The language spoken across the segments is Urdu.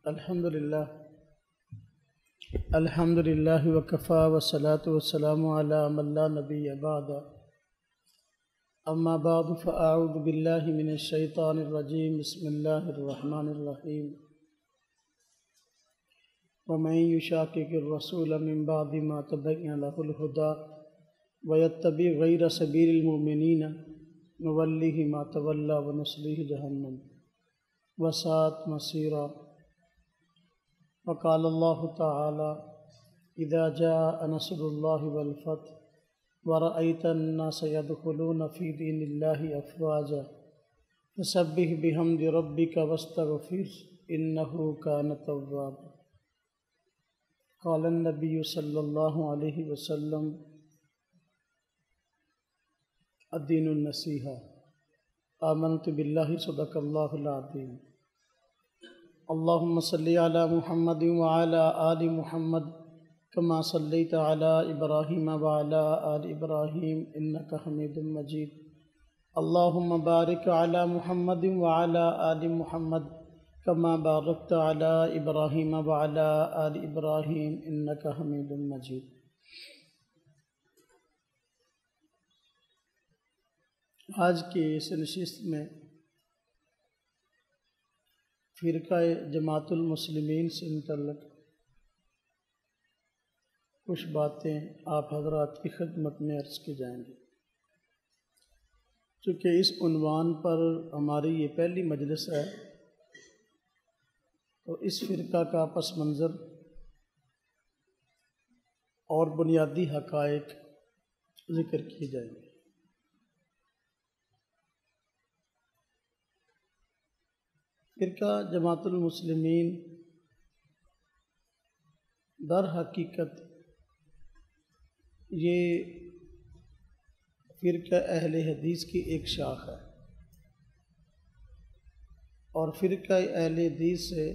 الحمد للہ وکفا والصلاة والسلام علی من لا نبی بعد اما بعد فاعوذ باللہ من الشیطان الرجیم بسم اللہ الرحمن الرحیم ومن یشاقق الرسول من بعد ما تبین له الہدی ویتبع غیر سبیل المؤمنین نولہ ما تولی ونصلہ جہنم وساءت مصیرا وقال اللہ تعالی اذا جاء نصر اللہ والفتح ورأيت الناس يدخلون في دين الله أفواجا فسبح بحمد ربك واستغفره إنه كان توابا قال النبي صلى الله عليه وسلم الدين النصيحة آمنت بالله صدق الله العظيم اللهم صل على محمد وعلى آل محمد كما صليت على إبراهيم وعلى آل إبراهيم إنك حميد مجيد اللهم بارك على محمد وعلى آل محمد كما باركت على إبراهيم وعلى آل إبراهيم إنك حميد مجيد آج کی اس نشست میں فرقہ جماعت المسلمین سے متعلق کچھ باتیں آپ حضرات کی خدمت میں عرض کی جائیں گی۔ چونکہ اس عنوان پر ہماری یہ پہلی مجلس ہے تو اس فرقہ کا پس منظر اور بنیادی حقائق ذکر کیے جائیں گے۔ فرقہ جماعت المسلمین در حقیقت یہ فرقہ اہل حدیث کی ایک شاخ ہے، اور فرقہ اہل حدیث سے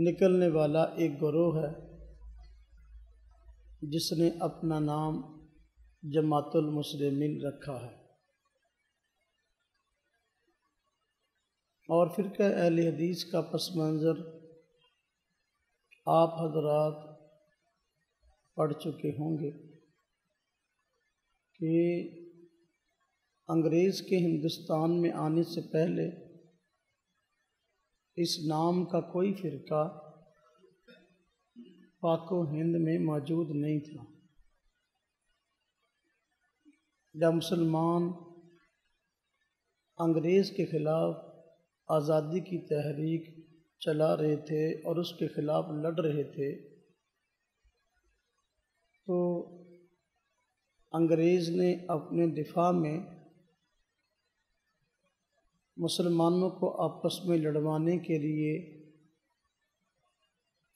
نکلنے والا ایک گروہ ہے جس نے اپنا نام جماعت المسلمین رکھا ہے۔ اور فرقہ اہل حدیث کا پس منظر آپ حضرات پڑھ چکے ہوں گے کہ انگریز کے ہندوستان میں آنے سے پہلے اس نام کا کوئی فرقہ پاک و ہند میں موجود نہیں تھا۔ جب مسلمان انگریز کے خلاف آزادی کی تحریک چلا رہے تھے اور اس کے خلاف لڑ رہے تھے تو انگریز نے اپنے دفاع میں مسلمانوں کو آپس میں لڑوانے کے لیے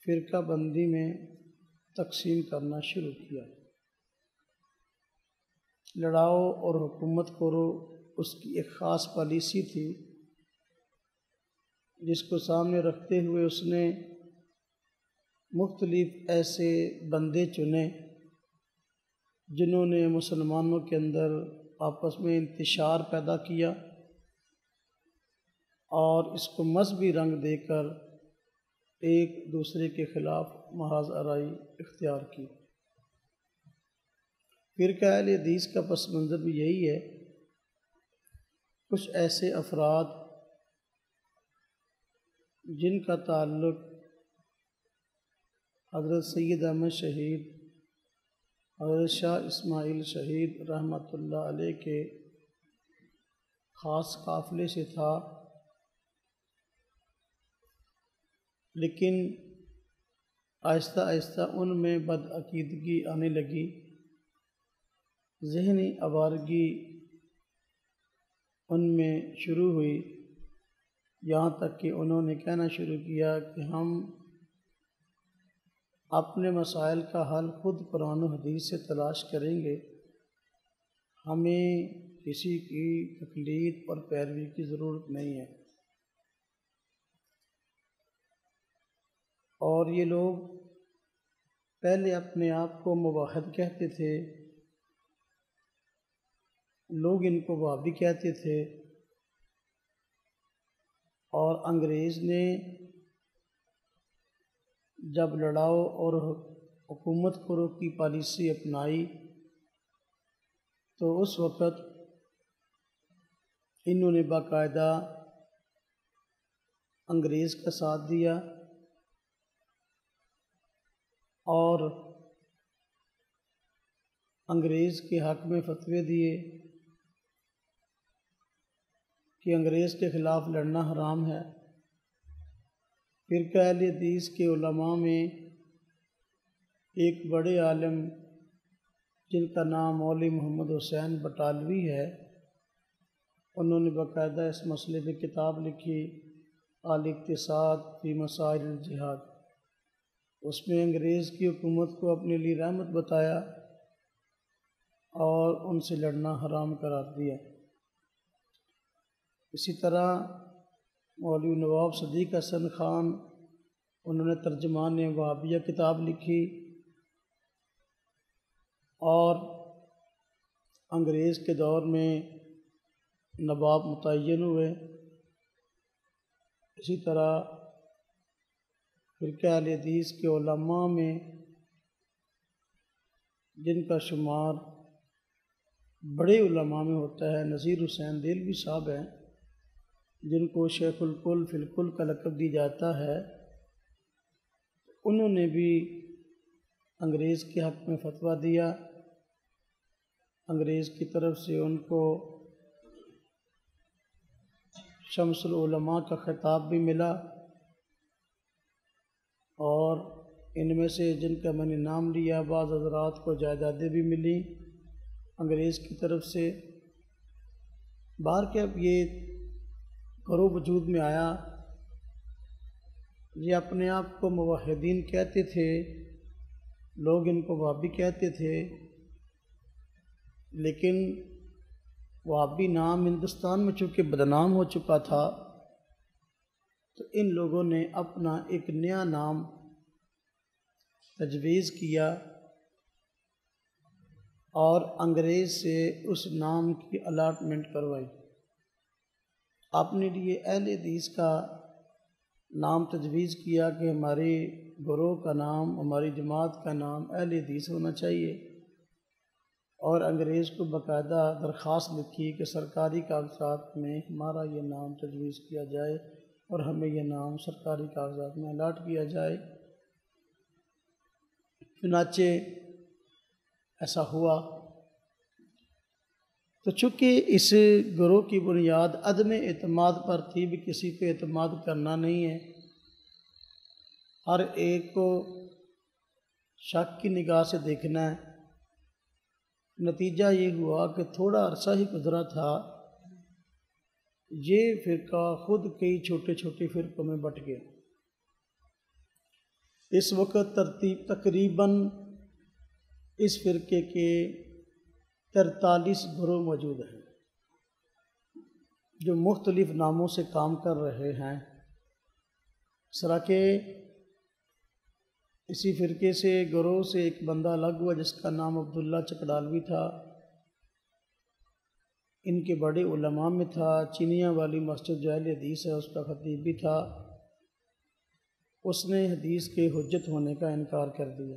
فرقہ بندی میں تقسیم کرنا شروع کیا۔ لڑاؤ اور حکومت کرو اس کی ایک خاص پالیسی تھی جس کو سامنے رکھتے ہوئے اس نے مختلف ایسے بندے چنے جنہوں نے مسلمانوں کے اندر آپس میں انتشار پیدا کیا اور اس کو مذہبی رنگ دے کر ایک دوسرے کے خلاف محاذ آرائی اختیار کی۔ فرقہ اہل حدیث کا پس منظر بھی یہی ہے۔ کچھ ایسے افراد جن کا تعلق حضرت سید احمد شہید، حضرت شاہ اسماعیل شہید رحمۃ اللہ علیہ کے خاص قافلے سے تھا، لیکن آہستہ آہستہ ان میں بدعقیدگی آنے لگی، ذہنی آوارگی ان میں شروع ہوئی، یہاں تک کہ انہوں نے کہنا شروع کیا کہ ہم اپنے مسائل کا حل خود قرآن و حدیث سے تلاش کریں گے، ہمیں کسی کی تقلید اور پیروی کی ضرورت نہیں ہے۔ اور یہ لوگ پہلے اپنے آپ کو موحد کہتے تھے، لوگ ان کو وہابی کہتے تھے، اور انگریز نے جب لڑاؤ اور حکومت کرو کی پالیسی اپنائی تو اس وقت انہوں نے باقاعدہ انگریز کا ساتھ دیا اور انگریز کے حق میں فتوے دیے کہ انگریز کے خلاف لڑنا حرام ہے۔ فرقہ اہل حدیث کے علماء میں ایک بڑے عالم جن کا نام مولوی محمد حسین بٹالوی ہے، انہوں نے باقاعدہ اس مسئلے پہ کتاب لکھی الاقتصاد فی مسائل الجہاد۔ اس میں انگریز کی حکومت کو اپنے لیے رحمت بتایا اور ان سے لڑنا حرام قرار دیا۔ اسی طرح مولوی نواب صدیق حسن خان، انہوں نے ترجمان وہابیہ کتاب لکھی اور انگریز کے دور میں نواب متعین ہوئے۔ اسی طرح فرقہ اہل حدیث کے علماء میں جن کا شمار بڑے علماء میں ہوتا ہے، نذیر حسین دہلوی صاحب ہیں جن کو شیخ الکل فی الکل کا لقب دی جاتا ہے، انہوں نے بھی انگریز کے حق میں فتویٰ دیا۔ انگریز کی طرف سے ان کو شمس العلماء کا خطاب بھی ملا اور ان میں سے جن کا میں نے نام لیا بعض حضرات کو جائیدادیں بھی ملیں انگریز کی طرف سے۔ بہر کے اب یہ گروہ وجود میں آیا، یہ اپنے آپ کو موحدین کہتے تھے، لوگ ان کو وہابی کہتے تھے، لیکن وہابی نام ہندوستان میں چونکہ بدنام ہو چکا تھا تو ان لوگوں نے اپنا ایک نیا نام تجویز کیا اور انگریز سے اس نام کی الاٹمنٹ کروائی۔ اپنے لیے اہل حدیث کا نام تجویز کیا کہ ہمارے گروہ کا نام، ہماری جماعت کا نام اہل حدیث ہونا چاہیے، اور انگریز کو باقاعدہ درخواست لکھی کہ سرکاری کاغذات میں ہمارا یہ نام تجویز کیا جائے اور ہمیں یہ نام سرکاری کاغذات میں الاٹ کیا جائے۔ چنانچہ ایسا ہوا۔ تو چونکہ اس گروہ کی بنیاد عدم اعتماد پر تھی، بھی کسی پہ اعتماد کرنا نہیں ہے، ہر ایک کو شک کی نگاہ سے دیکھنا ہے۔ نتیجہ یہ ہوا کہ تھوڑا عرصہ ہی گزرا تھا، یہ فرقہ خود کئی چھوٹے چھوٹے فرقوں میں بٹ گیا۔ اس وقت تقریباً اس فرقے کے 43 گروہ موجود ہیں جو مختلف ناموں سے کام کر رہے ہیں۔ اس طرح کے اسی فرقے سے گروہ سے ایک بندہ الگ ہوا جس کا نام عبداللہ چکڑالوی تھا، ان کے بڑے علماء میں تھا۔ چینیاں والی مسجد جو اہل حدیث ہے اس کا خطیب بھی تھا۔ اس نے حدیث کے حجت ہونے کا انکار کر دیا،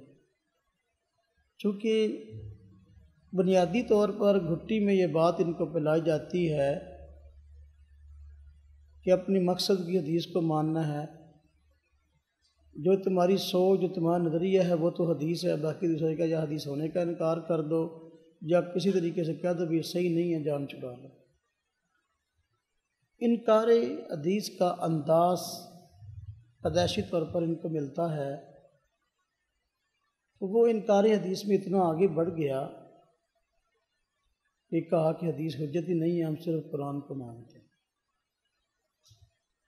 چونکہ بنیادی طور پر گھٹی میں یہ بات ان کو پلائی جاتی ہے کہ اپنی مقصد کی حدیث کو ماننا ہے، جو تمہاری سوچ، جو تمہارا نظریہ ہے وہ تو حدیث ہے، باقی دوسرے کا یا حدیث ہونے کا انکار کر دو یا کسی طریقے سے کہہ دو بھی یہ صحیح نہیں ہے، جان چھڑا لو۔ انکار حدیث کا انداز پیدائشی طور پر ان کو ملتا ہے، تو وہ انکار حدیث میں اتنا آگے بڑھ گیا کہ کہا کہ حدیث حجت ہی نہیں ہے، ہم صرف قرآن کو مانتے ہیں،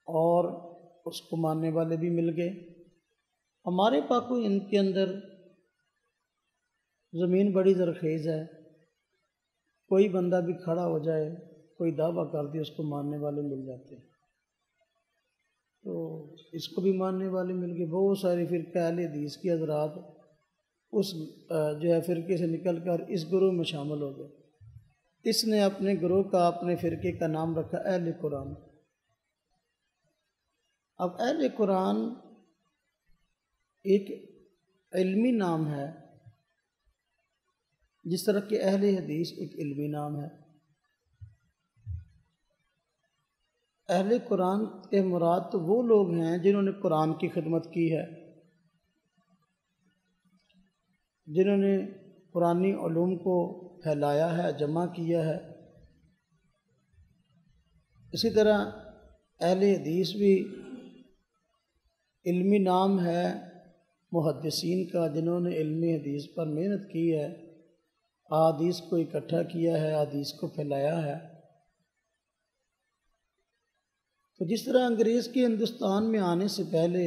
اور اس کو ماننے والے بھی مل گئے۔ ہمارے پاکو ان کے اندر زمین بڑی زرخیز ہے، کوئی بندہ بھی کھڑا ہو جائے، کوئی دعویٰ کر دے، اس کو ماننے والے مل جاتے ہیں۔ تو اس کو بھی ماننے والے مل گئے، بہت سارے فرقہ اہل حدیث کی حضرات اس جو ہے فرقے سے نکل کر اس گروہ میں شامل ہو گئے۔ اس نے اپنے گروہ کا، اپنے فرقے کا نام رکھا اہل قرآن۔ اب اہل قرآن ایک علمی نام ہے، جس طرح کہ اہل حدیث ایک علمی نام ہے۔ اہل قرآن کے مراد تو وہ لوگ ہیں جنہوں نے قرآن کی خدمت کی ہے، جنہوں نے قرآنی علوم کو پھیلایا ہے، جمع کیا ہے۔ اسی طرح اہل حدیث بھی علمی نام ہے محدثین کا، جنہوں نے علم حدیث پر محنت کی ہے، احادیث کو اکٹھا کیا ہے، احادیث کو پھیلایا ہے۔ تو جس طرح انگریز کے ہندوستان میں آنے سے پہلے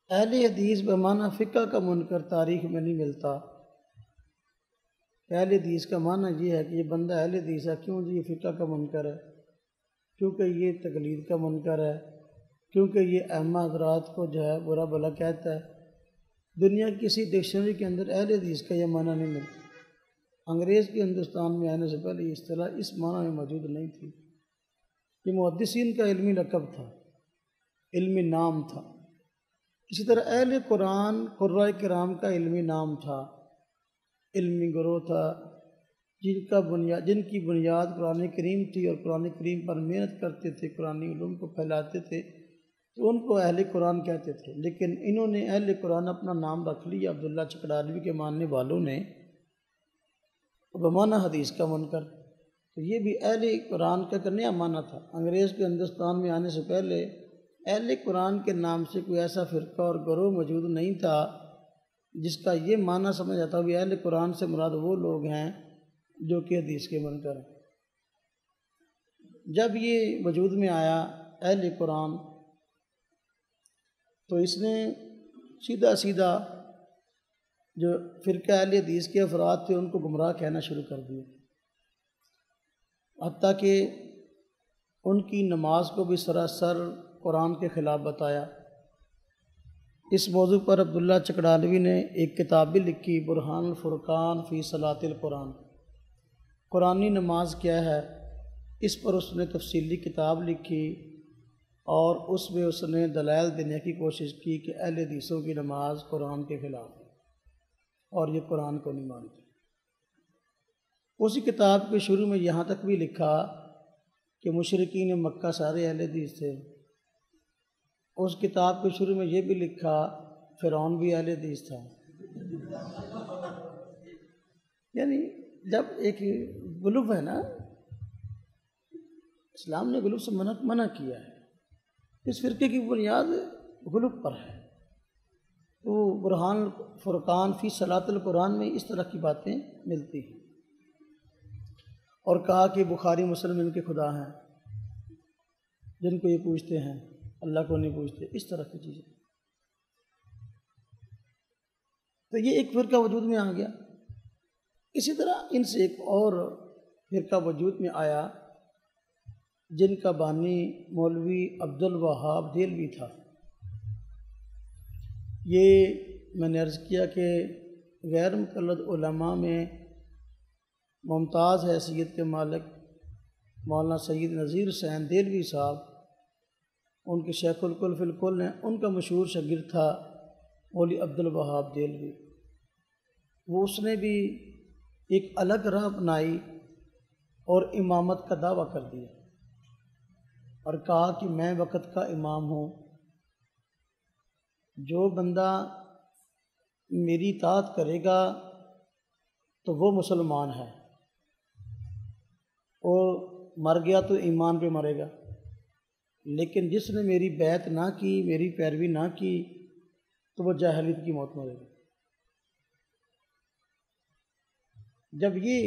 اہل حدیث بمعنی فقہ کا منکر تاریخ میں نہیں ملتا۔ اہل حدیث کا معنی یہ ہے کہ یہ بندہ اہل حدیث ہے، کیوں جی یہ فقہ کا منکر ہے، کیونکہ یہ تقلید کا منکر ہے، کیونکہ یہ ائمہ حضرات کو جو ہے برا بھلا کہتا ہے۔ دنیا کی کسی ڈکشنری کے اندر اہل حدیث کا یہ معنی نہیں ملتا۔ انگریز کے ہندوستان میں آنے سے پہلے یہ اصطلاح اس معنی میں موجود نہیں تھی۔ یہ محدثین کا علمی لقب تھا، علمی نام تھا۔ اسی طرح اہل قرآن قراء کرام کا علمی نام تھا، علمی گروہ تھا، جن کی بنیاد قرآن کریم تھی اور قرآن کریم پر محنت کرتے تھے، قرآنی علوم کو پھیلاتے تھے، تو ان کو اہل قرآن کہتے تھے۔ لیکن انہوں نے اہل قرآن اپنا نام رکھ لیا عبداللہ چکڑالوی کے ماننے والوں نے، بمعنی حدیث کا منکر۔ تو یہ بھی اہل قرآن کا نیا معنی تھا۔ انگریز کے ہندوستان میں آنے سے پہلے اہل قرآن کے نام سے کوئی ایسا فرقہ اور گروہ موجود نہیں تھا جس کا یہ معنی سمجھ آتا کہ اہل قرآن سے مراد وہ لوگ ہیں جو کہ حدیث کے منکر ہیں۔ جب یہ وجود میں آیا اہل قرآن، تو اس نے سیدھا سیدھا جو فرقہ اہل حدیث کے افراد تھے ان کو گمراہ کہنا شروع کر دیا، حتیٰ کہ ان کی نماز کو بھی سراسر قرآن کے خلاف بتایا۔ اس موضوع پر عبداللہ چکڑالوی نے ایک کتاب بھی لکھی، برہان الفرقان فی صلاۃ القرآن، قرآنی نماز کیا ہے، اس پر اس نے تفصیلی کتاب لکھی اور اس میں اس نے دلائل دینے کی کوشش کی کہ اہل حدیثوں کی نماز قرآن کے خلاف ہے اور یہ قرآن کو نہیں مانتے۔ اسی کتاب کے شروع میں یہاں تک بھی لکھا کہ مشرکین مکہ سارے اہل حدیث تھے۔ اس کتاب کے شروع میں یہ بھی لکھا فرعون بھی اہل حدیث تھا۔ یعنی جب ایک غلو ہے نا، اسلام نے غلو سے منع کیا ہے، اس فرقے کی بنیاد غلو پر ہے۔ تو برہان الفرقان فی صلاۃ القرآن میں اس طرح کی باتیں ملتی ہیں، اور کہا کہ بخاری مسلم ان کے خدا ہیں، جن کو یہ پوچھتے ہیں اللہ کو نہیں پوچھتے، اس طرح کی چیزیں۔ تو یہ ایک فرقہ وجود میں آ گیا۔ اسی طرح ان سے ایک اور فرقہ وجود میں آیا جن کا بانی مولوی عبدالوہاب دہلوی تھا۔ یہ میں نے عرض کیا کہ غیر مقلد علماء میں ممتاز حیثیت کے مالک مولانا سید نذیر حسین دہلوی صاحب، ان کے شیخ الکل فی الکل ہیں، ان کا مشہور شاگرد تھا مولوی عبدالوہاب دہلوی۔ وہ اس نے بھی ایک الگ راہ اپنائی اور امامت کا دعویٰ کر دیا اور کہا کہ میں وقت کا امام ہوں، جو بندہ میری اطاعت کرے گا تو وہ مسلمان ہے، اور مر گیا تو ایمان پہ مرے گا، لیکن جس نے میری بیعت نہ کی، میری پیروی نہ کی، تو وہ جاہلیت کی موت مرے گا۔ جب یہ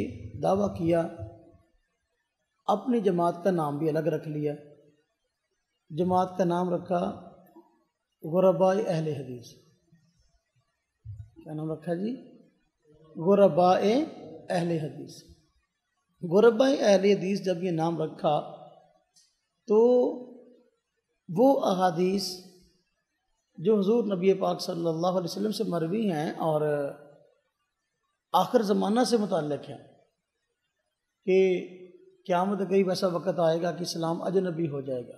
دعویٰ کیا، اپنی جماعت کا نام بھی الگ رکھ لیا۔ جماعت کا نام رکھا غرباء اہل حدیث۔ کیا نام رکھا جی؟ غرباء اہل حدیث۔ غرباء اہل حدیث جب یہ نام رکھا تو وہ احادیث جو حضور نبی پاک صلی اللہ علیہ وسلم سے مروی ہیں اور آخر زمانہ سے متعلق ہیں کہ قیامت گئی ویسا وقت آئے گا کہ اسلام اجنبی ہو جائے گا،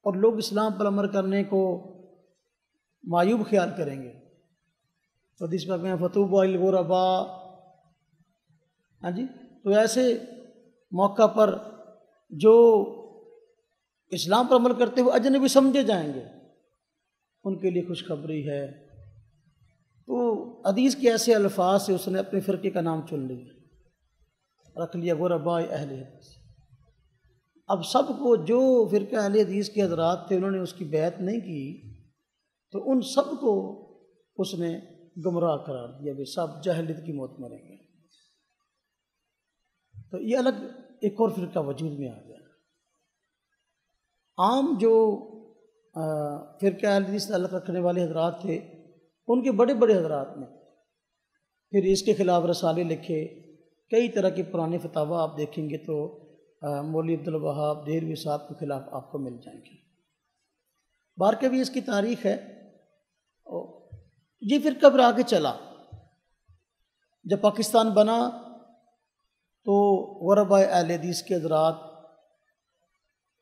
اور لوگ اسلام پر عمل کرنے کو معیوب خیال کریں گے. تو حدیث پاک میں فتوبوا للغرباء، ہاں جی، تو ایسے موقع پر جو اسلام پر عمل کرتے ہوئے اجنبی سمجھے جائیں گے ان کے لیے خوشخبری ہے. تو حدیث کے ایسے الفاظ سے اس نے اپنے فرقے کا نام چن لیا، رکھ لیا غرباء اہل حدیث. اب سب کو جو فرقہ اہل حدیث کے حضرات تھے انہوں نے اس کی بیعت نہیں کی، تو ان سب کو اس نے گمراہ قرار دیا، وہ سب جاہلیت کی موت مریں گے. تو یہ الگ ایک اور فرقہ وجود میں آ گیا. عام جو فرقہ اہل حدیث سے تعلق رکھنے والے حضرات تھے ان کے بڑے بڑے حضرات نے پھر اس کے خلاف رسالے لکھے. کئی طرح کے پرانے فتاویٰ آپ دیکھیں گے تو مولوی عبدالوہاب دہلوی صاحب کے خلاف آپ کو مل جائیں گے. بار کے بھی اس کی تاریخ ہے. یہ فرقہ پھر آگے چلا. جب پاکستان بنا تو غرباء اہل حدیث کے حضرات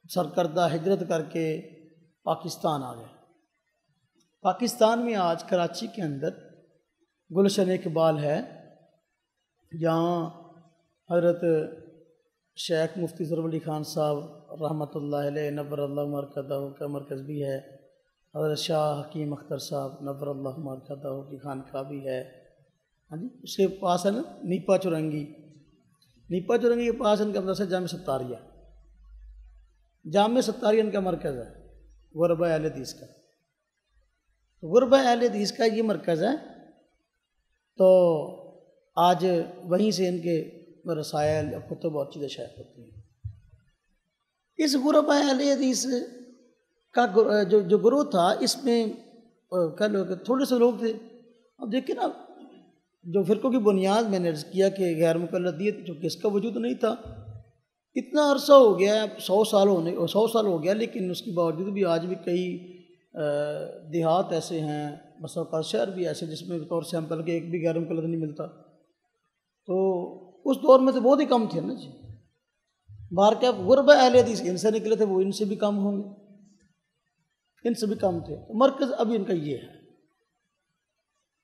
سرکردہ ہجرت کر کے پاکستان آ گئے. پاکستان میں آج کراچی کے اندر گلشن اقبال ہے، جہاں حضرت شیخ مفتی ظفر علی خان صاحب رحمۃ اللہ علیہ نور اللہ مرکزہ کا مرکز بھی ہے. حضرت شاہ حکیم اختر صاحب نور اللہ مرکزہ کی خانقاہ بھی ہے. ہاں جی، اس کے پاس ہے نا نیپا چورنگی کے پاس ان کا مدرسہ جامع ستاریہ. جامع ستاریہ ان کا مرکز ہے غرباء اہل حدیث کا. غرباء اہل حدیث کا یہ مرکز ہے. تو آج وہیں سے ان کے رسائل کتب اور چیزیں شائع ہوتی ہیں. اس غرباء اہل حدیث کا جو گروہ تھا اس میں کہہ لو کہ تھوڑے سے لوگ تھے. اب دیکھیں نا، جو فرقوں کی بنیاد میں نے عرض کیا کہ غیر مقلدیت جو کہ اس کا وجود نہیں تھا. اتنا عرصہ ہو گیا، 100 سال ہو گیا، لیکن اس کے باوجود بھی آج بھی کئی دیہات ایسے ہیں، مثلا شہر بھی ایسے جس میں بطور سیمپل کے ایک بھی غیر مقلد نہیں ملتا. تو اس دور میں تو بہت ہی کم تھے نا جی. باہر کے غرباء اہل حدیث ان سے نکلے تھے، وہ ان سے بھی کم ہوں گے، ان سے بھی کم تھے. مرکز ابھی ان کا یہ ہے.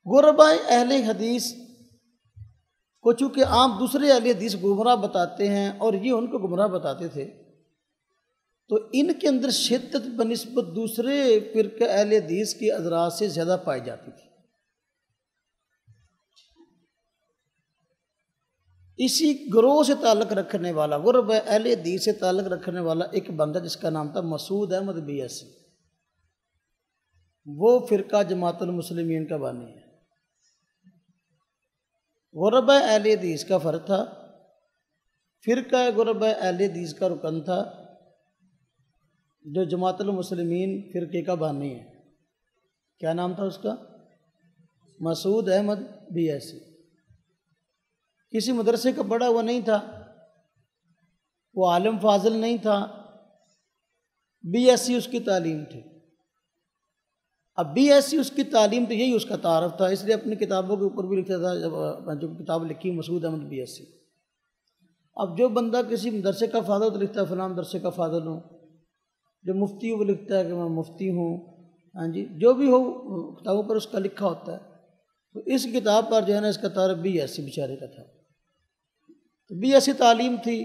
غرباء اہل حدیث کو چونکہ عام دوسرے اہل حدیث گمراہ بتاتے ہیں اور یہ ان کو گمراہ بتاتے تھے، تو ان کے اندر شدت بنسبت دوسرے فرقہ اہل حدیث کے حضرات سے زیادہ پائی جاتی تھی. اسی گروہ سے تعلق رکھنے والا، غرباء اہل حدیث سے تعلق رکھنے والا ایک بندہ جس کا نام تھا مسعود احمد بیسی، وہ فرقہ جماعت المسلمین کا بانی ہے. غرباء اہل حدیث کا فرد تھا، فرقہ غرباء اہل حدیث کا رکن تھا، جو جماعت المسلمین فرقے کا بانی ہے. کیا نام تھا اس کا؟ مسعود احمد بیسی. کسی مدرسے کا پڑھا ہوا نہیں تھا، وہ عالم فاضل نہیں تھا، بیسی اس کی تعلیم تھی. اب بیسی اس کی تعلیم تو یہی اس کا تعارف تھا، اس لیے اپنی کتابوں کے اوپر بھی لکھتا تھا، جو کتاب لکھی مسعود احمد بیسی. اب جو بندہ کسی مدرسے کا فاضل تو لکھتا ہے فلاں مدرسے کا فاضل ہوں، جو مفتی ہو وہ لکھتا ہے کہ میں مفتی ہوں. ہاں جی، جو بھی ہو کتابوں پر اس کا لکھا ہوتا ہے. تو اس کتاب پر جو ہے نا اس کا تعارف بیسی بیچارے کا تھا. تو بیسی تعلیم تھی،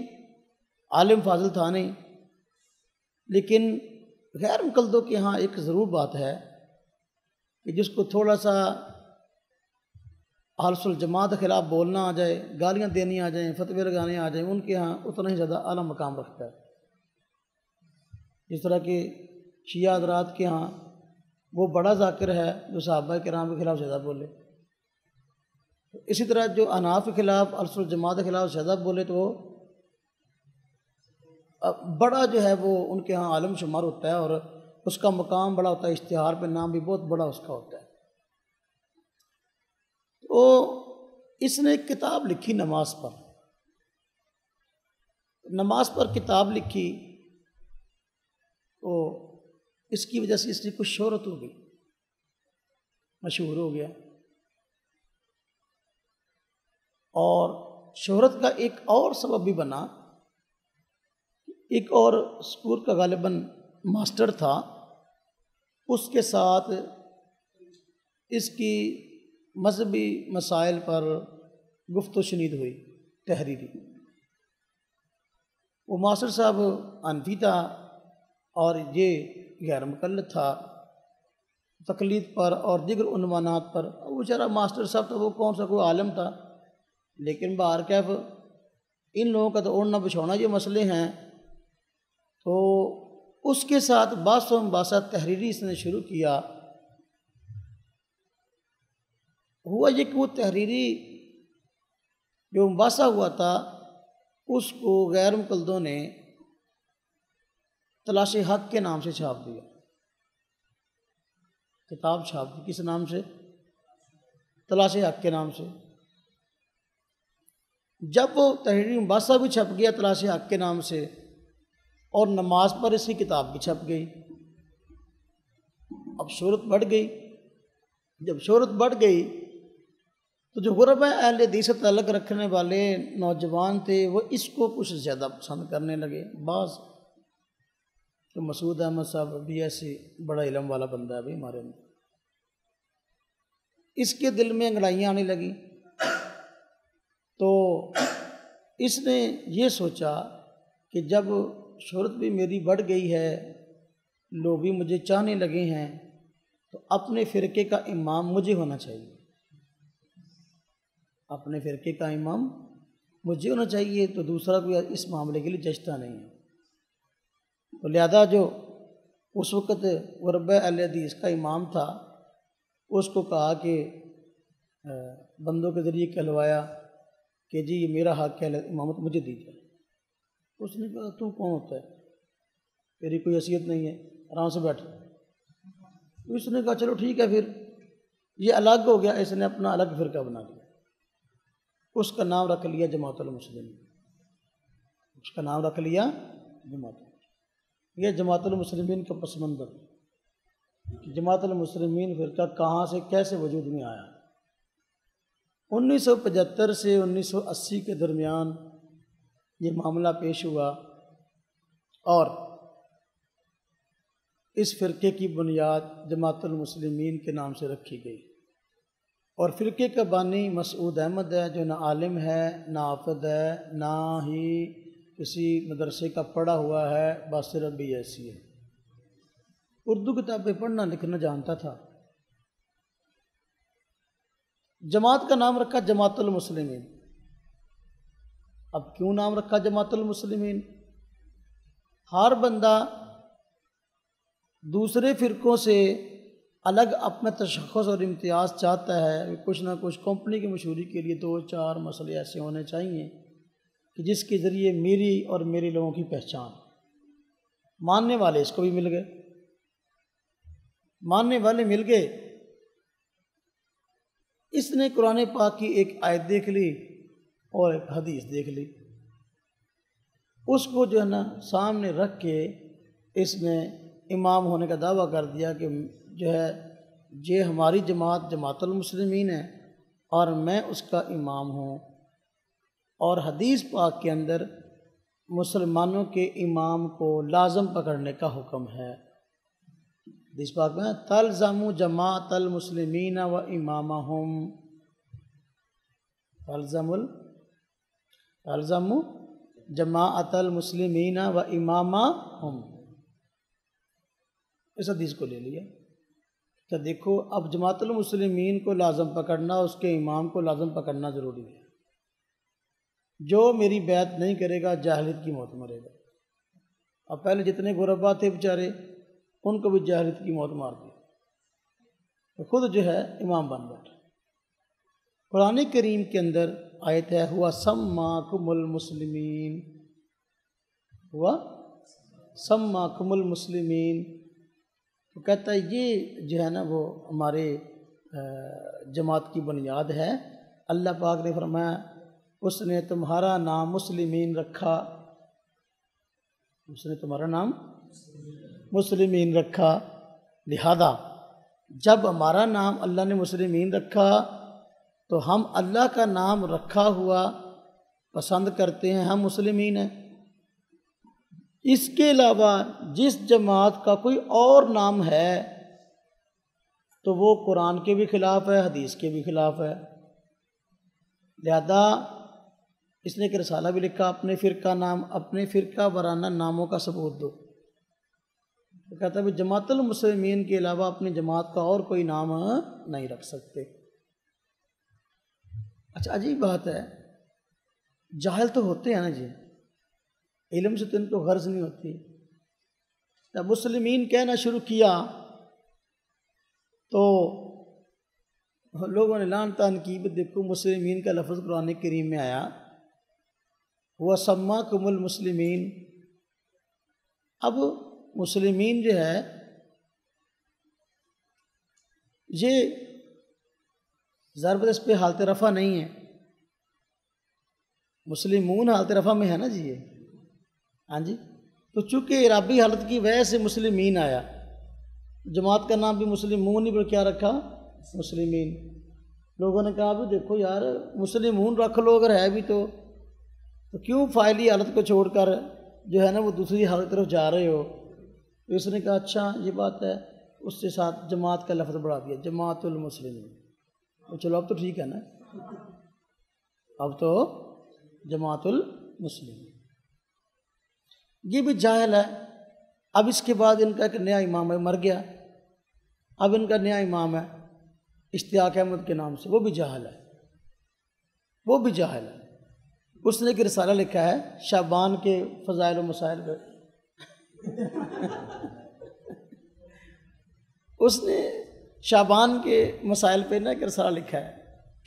عالم فاضل تھا نہیں. لیکن غیر مقلدوں کے ہاں ایک ضرور بات ہے کہ جس کو تھوڑا سا اہل سنت جماعت کے خلاف بولنا آ جائے، گالیاں دینی آ جائیں، فتوے لگانے آ جائیں، ان کے ہاں اتنا ہی زیادہ اعلیٰ مقام رکھتا ہے. جس طرح کہ شیعہ حضرات کے ہاں وہ بڑا ذاکر ہے جو صحابہ کرام کے خلاف زیادہ بولے. اسی طرح جو احناف کے خلاف اہل سنت جماعت کے خلاف زیادہ بولے تو وہ بڑا جو ہے وہ ان کے ہاں عالم شمار ہوتا ہے، اور اس کا مقام بڑا ہوتا ہے، اشتہار پہ نام بھی بہت بڑا اس کا ہوتا ہے. تو اس نے ایک کتاب لکھی نماز پر کتاب لکھی. تو اس کی وجہ سے اس کی کچھ شہرت ہو گئی، مشہور ہو گیا. اور شہرت کا ایک اور سبب بھی بنا، ایک اور سکول کا غالباً ماسٹر تھا، اس کے ساتھ اس کی مذہبی مسائل پر گفت و شنید ہوئی تحریری۔ وہ ماسٹر صاحب حنفی تھا اور یہ غیر مقلد تھا، تقلید پر اور دیگر عنوانات پر۔ وہ بیچارہ ماسٹر صاحب تو وہ کون سا کوئی عالم تھا، لیکن بہرکیف ان لوگوں کا تو اوڑھنا بچھونا یہ مسئلے ہیں، تو اس کے ساتھ بحث و مباحثہ تحریری اس نے شروع کیا۔ ہوا یہ کہ وہ تحریری جو مباحثہ ہوا تھا اس کو غیر مقلدوں نے تلاش حق کے نام سے چھاپ دیا، کتاب چھاپ دی۔ کس نام سے؟ تلاش حق کے نام سے۔ جب وہ تحریری مباحثہ بھی چھپ گیا تلاش حق کے نام سے، اور نماز پر اس کی کتاب بھی چھپ گئی، اب شہرت بڑھ گئی۔ جب شہرت بڑھ گئی تو جو غربا اہل حدیث سے تعلق رکھنے والے نوجوان تھے وہ اس کو کچھ زیادہ پسند کرنے لگے۔ بعض تو مسعود احمد صاحب بھی ایسے بڑا علم والا بندہ ہے بھی ہمارے اندر، اس کے دل میں انگڑائیاں آنے لگیں، تو اس نے یہ سوچا کہ جب شہرت بھی میری بڑھ گئی ہے، لوگ بھی مجھے چاہنے لگے ہیں، تو اپنے فرقے کا امام مجھے ہونا چاہیے، اپنے فرقے کا امام مجھے ہونا چاہیے، تو دوسرا کوئی اس معاملے کے لیے جچتا نہیں ہے۔ تو لہذا جو اس وقت غربا اہل حدیث کا امام تھا اس کو کہا کہ بندوں کے ذریعے کہلوایا کہ جی یہ میرا حق ہے، امامت مجھے دیجیے۔ اس نے کہا تو کون ہوتا ہے، تیری کوئی حیثیت نہیں ہے، آرام سے بیٹھ۔ تو اس نے کہا چلو ٹھیک ہے، پھر یہ الگ ہو گیا، اس نے اپنا الگ فرقہ بنا لیا، اس کا نام رکھ لیا جماعت المسلمین، اس کا نام رکھ لیا جماعت المسلمین۔ یہ جماعت المسلمین کا پس منظر کہ جماعت المسلمین فرقہ کہاں سے کیسے وجود میں آیا۔ 1975 سے 1980 کے درمیان یہ معاملہ پیش ہوا، اور اس فرقے کی بنیاد جماعت المسلمین کے نام سے رکھی گئی، اور فرقے کا بانی مسعود احمد ہے، جو نہ عالم ہے، نہ حافظ ہے، نہ ہی کسی مدرسے کا پڑھا ہوا ہے، بس صرف بھی ایسی ہے، اردو کتابیں پڑھنا لکھنا جانتا تھا۔ جماعت کا نام رکھا جماعت المسلمین۔ اب کیوں نام رکھا جماعت المسلمین؟ ہر بندہ دوسرے فرقوں سے الگ اپنا تشخص اور امتیاز چاہتا ہے، کچھ نہ کچھ کمپنی کی مشہوری کے لیے 2-4 مسئلے ایسے ہونے چاہیے کہ جس کے ذریعے میری اور میرے لوگوں کی پہچان۔ ماننے والے اس کو بھی مل گئے، ماننے والے مل گئے۔ اس نے قرآن پاک کی ایک آیت دیکھ لی اور ایک حدیث دیکھ لی، اس کو جو ہے نا سامنے رکھ کے اس نے امام ہونے کا دعویٰ کر دیا کہ جو ہے یہ ہماری جماعت جماعت المسلمین ہے اور میں اس کا امام ہوں، اور حدیث پاک کے اندر مسلمانوں کے امام کو لازم پکڑنے کا حکم ہے۔ حدیث پاک میں تلزموا جماعت المسلمین و امامہم، تلزموا جماعت المسلمین و امامہم، اس حدیث کو لے لیا کہ دیکھو اب جماعت المسلمین کو لازم پکڑنا، اس کے امام کو لازم پکڑنا ضروری ہے۔ جو میری بیعت نہیں کرے گا جاہلیت کی موت مرے گا۔ اب پہلے جتنے غربا تھے بیچارے ان کو بھی جاہلیت کی موت مار دی، تو خود جو ہے امام بن بیٹھا۔ قرآن کریم کے اندر آیت ہے ہوا سماکم المسلمین، ہوا سماکم المسلمین، تو کہتا ہے یہ جو ہے نا وہ ہمارے جماعت کی بنیاد ہے۔ اللہ پاک نے فرمایا اس نے تمہارا نام مسلمین رکھا، اس نے تمہارا نام مسلمین رکھا، لہذا جب ہمارا نام اللہ نے مسلمین رکھا تو ہم اللہ کا نام رکھا ہوا پسند کرتے ہیں، ہم مسلمین ہیں۔ اس کے علاوہ جس جماعت کا کوئی اور نام ہے تو وہ قرآن کے بھی خلاف ہے، حدیث کے بھی خلاف ہے۔ لہذا اس نے ایک رسالہ بھی لکھا، اپنے فرقہ وارانہ ناموں کا ثبوت دو۔ وہ کہتا ہے جماعت المسلمین کے علاوہ اپنی جماعت کا اور کوئی نام نہیں رکھ سکتے۔ اچھا عجیب بات ہے، جاہل تو ہوتے ہیں نا جی، علم سے تو ان کو غرض نہیں ہوتی۔ جب مسلمین کہنا شروع کیا تو لوگوں نے لعن طعن کی، دیکھو مسلمین کا لفظ قرآن کریم میں آیا، وَسَمَّاكُمُ الْمُسْلِمِينَ۔ اب مسلمین جو ہے یہ ضرب اس پہ حالت رفع نہیں ہے، مسلمون حالت رفع میں ہے نا جی یہ، ہاں جی، تو چونکہ اعرابی حالت کی وجہ سے مسلمین آیا، جماعت کا نام بھی مسلمون ہی پر کیا رکھا، مسلمین۔ لوگوں نے کہا بھی دیکھو یار مسلمون رکھ لو اگر ہے بھی تو کیوں فاعلی حالت کو چھوڑ کر جو ہے نا وہ دوسری حالت طرف جا رہے ہو؟ تو اس نے کہا اچھا یہ بات ہے، اس کے ساتھ جماعت کا لفظ بڑھا دیا، جماعت المسلمین۔ تو چلو اب تو ٹھیک ہے نا، اب تو جماعت المسلمین۔ یہ بھی جاہل ہے۔ اب اس کے بعد ان کا ایک نیا امام ہے، مر گیا، اب ان کا نیا امام ہے اشتیاق احمد کے نام سے، وہ بھی جاہل ہے، وہ بھی جاہل ہے۔ اس نے ایک رسالہ لکھا ہے شعبان کے فضائل و مسائل پہ، اس نے شعبان کے مسائل پہ نا ایک رسالہ لکھا ہے،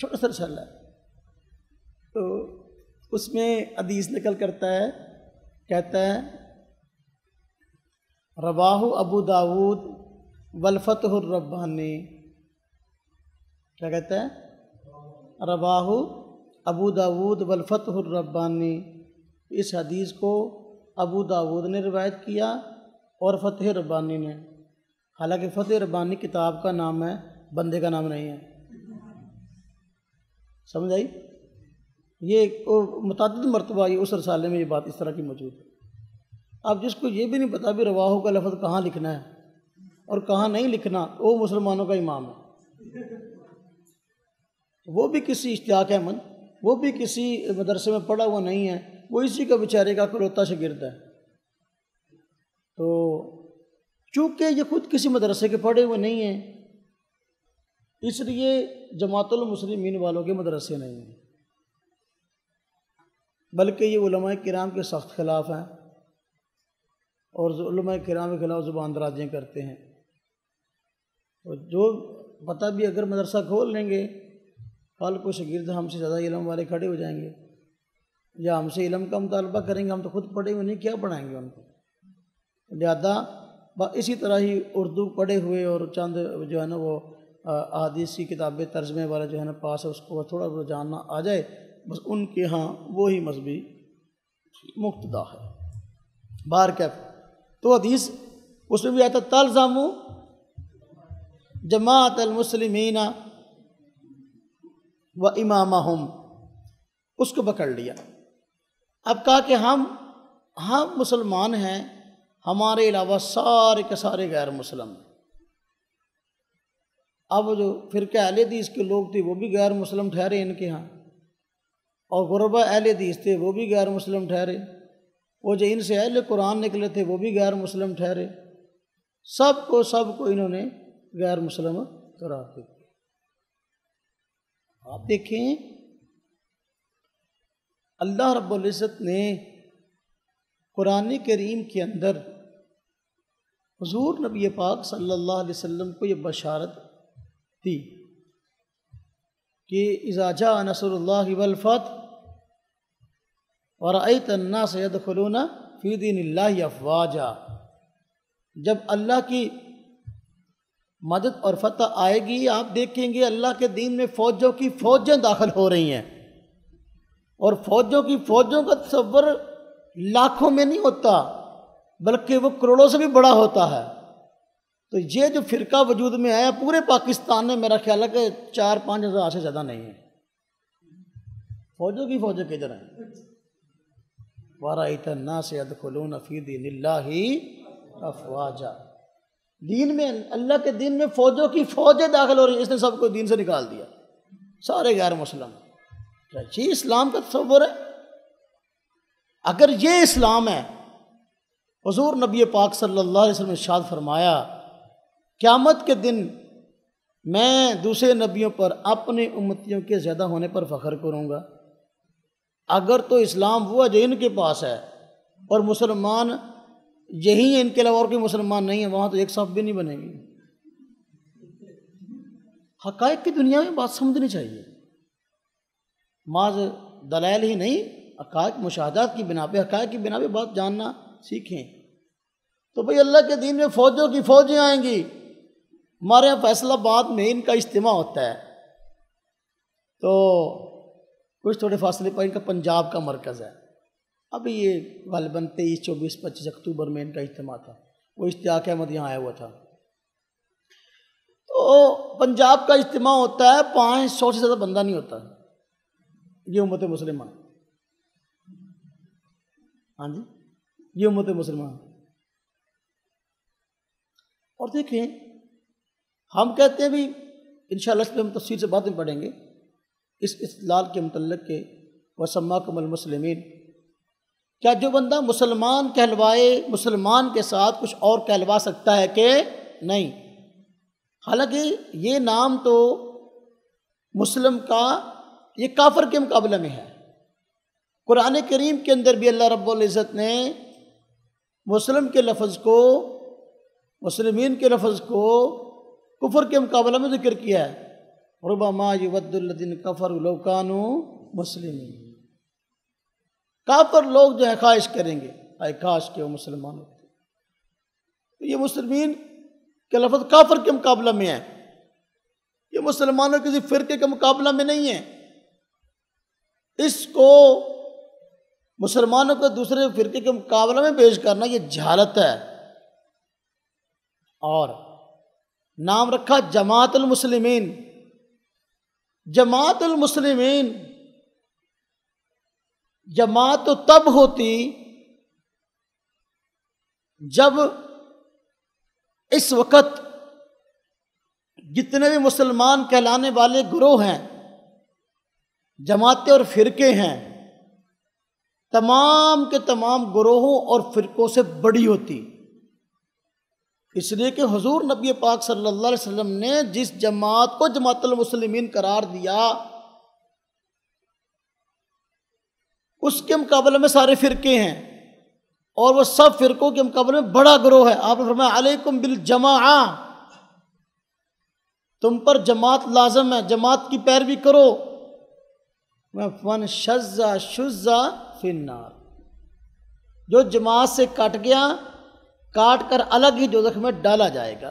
چھوٹا سا رسالہ ہے، تو اس میں حدیث نقل کرتا ہے، کہتا ہے رواہ ابو داود والفتح الربانی، کیا کہتا ہے؟ رواہ ابو داود والفتح الربانی۔ اس حدیث کو ابو داود نے روایت کیا اور فتح ربانی نے، حالانکہ فتح ربانی کتاب کا نام ہے، بندے کا نام نہیں ہے، سمجھ آئی؟ یہ متعدد مرتبہ یہ اس رسالے میں یہ بات اس طرح کی موجود ہے۔ اب جس کو یہ بھی نہیں پتا بھی رواہو کا لفظ کہاں لکھنا ہے اور کہاں نہیں لکھنا، وہ مسلمانوں کا امام ہے، وہ بھی کسی اشتیاق احمد، وہ بھی کسی مدرسے میں پڑھا ہوا نہیں ہے، وہ اسی کا بیچارے کا کلوتا شاگرد ہے۔ تو چونکہ یہ خود کسی مدرسے کے پڑھے ہوئے نہیں ہیں، اس لیے جماعت المسلمین والوں کے مدرسے نہیں ہیں، بلکہ یہ علماء کرام کے سخت خلاف ہیں اور علماء کرام کے خلاف زبان درازیاں کرتے ہیں۔ اور جو پتہ بھی اگر مدرسہ کھول لیں گے، کل کو شاگرد ہم سے زیادہ علم والے کھڑے ہو جائیں گے یا ہم سے علم کا مطالبہ کریں گے، ہم تو خود پڑھے ہوئے نہیں، کیا پڑھائیں گے ان کو؟ لہذا اسی طرح ہی اردو پڑھے ہوئے اور چند جو ہے نا وہ احادیث کی کتابیں ترجمے والا جو ہے نا پاس ہے، اس کو تھوڑا بہت جاننا آ جائے، بس ان کے ہاں وہی مذہبی مقتدا ہے۔ بار کیف تو حدیث اس میں بھی آتا تلزم جماعت المسلمین و امامہم، اس کو پکڑ لیا۔ اب کہا کہ ہم مسلمان ہیں، ہمارے علاوہ سارے کے سارے غیر مسلم ہیں۔ اب جو فرقہ اہل حدیث کے لوگ تھے وہ بھی غیر مسلم ٹھہرے ان کے ہاں، اور غربا اہل حدیث تھے وہ بھی غیر مسلم ٹھہرے، وہ جو ان سے اہل قرآن نکلے تھے وہ بھی غیر مسلم ٹھہرے، سب کو انہوں نے غیر مسلم قرار دیا۔ آپ دیکھیں اللہ رب العزت نے قرآن کریم کے اندر حضور نبی پاک صلی اللہ علیہ وسلم کو یہ بشارت دی کہ اذا جاء نصر اللہ والفتح ورأیت الناس يدخلون فی دین اللہ افواجا، جب اللہ کی مدد اور فتح آئے گی آپ دیکھیں گے اللہ کے دین میں فوجوں کی فوجیں داخل ہو رہی ہیں، اور فوجوں کا تصور لاکھوں میں نہیں ہوتا بلکہ وہ کروڑوں سے بھی بڑا ہوتا ہے۔ تو یہ جو فرقہ وجود میں آیا پورے پاکستان میں میرا خیال ہے کہ 4-5 ہزار سے زیادہ نہیں ہے، فوجوں کی فوجیں کدھر ہیں؟ وَرَأَيْتَ النَّاسَ يَدْخُلُونَ فِي دِينِ اللَّهِ افواجا، دین میں اللہ کے دین میں فوجوں کی فوجیں داخل ہو رہی ہیں، اس نے سب کو دین سے نکال دیا، سارے غیر مسلم۔ یہ اسلام کا تصور ہے؟ اگر یہ اسلام ہے، حضور نبی پاک صلی اللہ علیہ وسلم نے ارشاد فرمایا قیامت کے دن میں دوسرے نبیوں پر اپنے امتیوں کے زیادہ ہونے پر فخر کروں گا۔ اگر تو اسلام وہ ہے جو ان کے پاس ہے اور مسلمان یہی ہیں، ان کے علاوہ اور کوئی مسلمان نہیں ہے، وہاں تو ایک صف بھی نہیں بنے گی۔ حقائق کی دنیا میں بات سمجھنی چاہیے، محض دلائل ہی نہیں، حقائق مشاہدات کی بنا پہ، حقائق کی بنا پہ بات جاننا سیکھیں۔ تو بھئی اللہ کے دین میں فوجوں کی فوجیں آئیں گی۔ ہمارے یہاں فیصل آباد میں ان کا اجتماع ہوتا ہے، تو کچھ تھوڑے فاصلے پر ان کا پنجاب کا مرکز ہے۔ ابھی یہ غالباً 23، 24، 25 اکتوبر میں ان کا اجتماع تھا، وہ اشتیاق احمد یہاں آیا ہوا تھا۔ تو پنجاب کا اجتماع ہوتا ہے، 500 سے زیادہ بندہ نہیں ہوتا، یہ امت مسلمہ، ہاں جی، یہ امت مسلمہ۔ اور دیکھیں، ہم کہتے ہیں بھی انشاءاللہ اس پہ ہم تفصیل سے بعد میں پڑھیں گے اس استدلال کے متعلق کہ وَسَمَّاكُمُ الْمُسْلِمِينَ، کیا جو بندہ مسلمان کہلوائے مسلمان کے ساتھ کچھ اور کہلوا سکتا ہے کہ نہیں؟ حالانکہ یہ نام تو مسلم کا یہ کافر کے مقابلے میں ہے۔ قرآن کریم کے اندر بھی اللہ رب العزت نے مسلم کے لفظ کو، مسلمین کے لفظ کو کفر کے مقابلے میں ذکر کیا ہے۔ ربما یود الذین کفروا لو کانوا مسلمین، کافر لوگ جو ہے خواہش کریں گے اے کاش کہ وہ مسلمان ہوتے۔ تو یہ مسلمین کے لفظ کافر کے مقابلہ میں ہے، یہ مسلمانوں کسی فرقے کے مقابلہ میں نہیں ہے۔ اس کو مسلمانوں کو دوسرے فرقے کے مقابلہ میں پیش کرنا یہ جہالت ہے۔ اور نام رکھا جماعت المسلمین۔ جماعت المسلمین، جماعت تو تب ہوتی جب اس وقت جتنے بھی مسلمان کہلانے والے گروہ ہیں، جماعتیں اور فرقے ہیں، تمام کے تمام گروہوں اور فرقوں سے بڑی ہوتی۔ اس لیے کہ حضور نبی پاک صلی اللہ علیہ وسلم نے جس جماعت کو جماعت المسلمین قرار دیا، اس کے مقابلے میں سارے فرقے ہیں، اور وہ سب فرقوں کے مقابلے میں بڑا گروہ ہے۔ آپ نے فرمایا علیکم بالجماعہ، تم پر جماعت لازم ہے، جماعت کی پیروی کرو۔ من شذ شذ فی النار، جو جماعت سے کٹ گیا، کاٹ کر الگ ہی دوزخ میں ڈالا جائے گا۔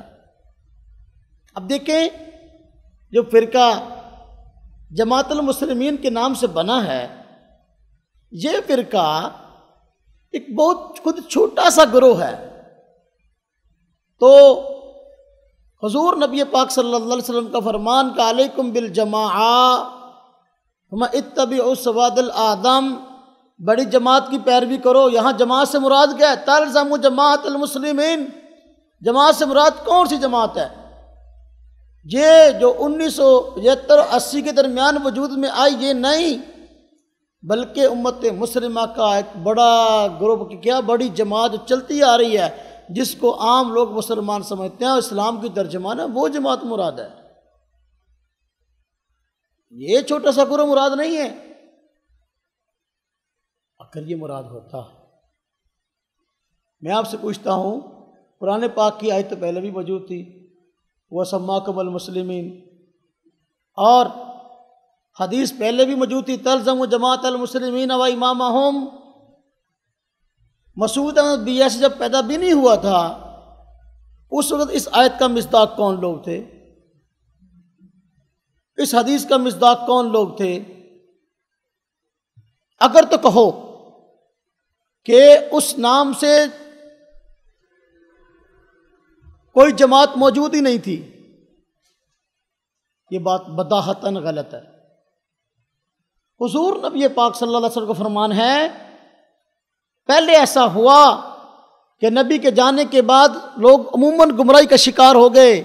اب دیکھیں، جو فرقہ جماعت المسلمین کے نام سے بنا ہے، یہ فرقہ ایک بہت خود چھوٹا سا گروہ ہے۔ تو حضور نبی پاک صلی اللہ علیہ وسلم کا فرمان کہ علیکم بالجماعہ وما اتبعوا سواد الاعظم، بڑی جماعت کی پیروی کرو۔ یہاں جماعت سے مراد کیا ہے؟ تلزموا جماعت المسلمین، جماعت سے مراد کون سی جماعت ہے؟ یہ جو 1975-80 کے درمیان وجود میں آئی، یہ نہیں، بلکہ امت مسلمہ کا ایک بڑا گروپ، کیا بڑی جماعت جو چلتی آ رہی ہے، جس کو عام لوگ مسلمان سمجھتے ہیں، اسلام کی ترجمان ہے، وہ جماعت مراد ہے۔ یہ چھوٹا سا گروہ مراد نہیں ہے۔ اگر یہ مراد ہوتا، میں آپ سے پوچھتا ہوں، قرآن پاک کی آیت تو پہلے بھی موجود تھی، وَسَمَّاكُمُ الْمُسْلِمِينَ، اور حدیث پہلے بھی موجود تھی، تلزموا جماعت المسلمین و امامہم۔ مسعود احمد بیاسی جب پیدا بھی نہیں ہوا تھا، اس وقت اس آیت کا مصداق کون لوگ تھے؟ اس حدیث کا مصداق کون لوگ تھے؟ اگر تو کہو کہ اس نام سے کوئی جماعت موجود ہی نہیں تھی، یہ بات بداہتاً غلط ہے۔ حضور نبی پاک صلی اللہ علیہ وسلم کا فرمان ہے، پہلے ایسا ہوا کہ نبی کے جانے کے بعد لوگ عموماً گمراہی کا شکار ہو گئے،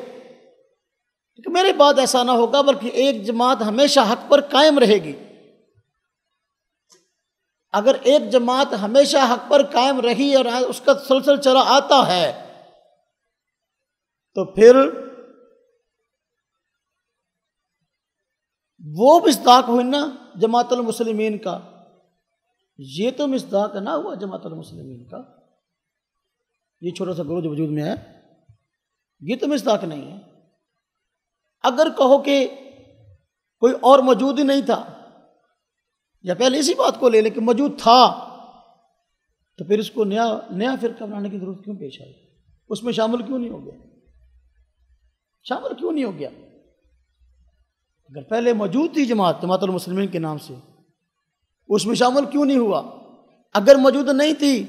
کہ میرے بعد ایسا نہ ہوگا، بلکہ ایک جماعت ہمیشہ حق پر قائم رہے گی۔ اگر ایک جماعت ہمیشہ حق پر قائم رہی اور اس کا تسلسل چلا آتا ہے تو پھر وہ مصداق ہوئی نا جماعت المسلمین کا، یہ تو مصداق نہ ہوا جماعت المسلمین کا، یہ چھوٹا سا گروہ جو وجود میں ہے یہ تو مصداق نہیں ہے۔ اگر کہو کہ کوئی اور موجود ہی نہیں تھا، یا پہلے اسی بات کو لے لیں کہ موجود تھا، تو پھر اس کو نیا فرقہ بنانے کی ضرورت کیوں پیش آئی؟ اس میں شامل کیوں نہیں ہو گیا؟ شامل کیوں نہیں ہو گیا؟ اگر پہلے موجود تھی جماعت المسلمین کے نام سے، اس میں شامل کیوں نہیں ہوا؟ اگر موجود نہیں تھی،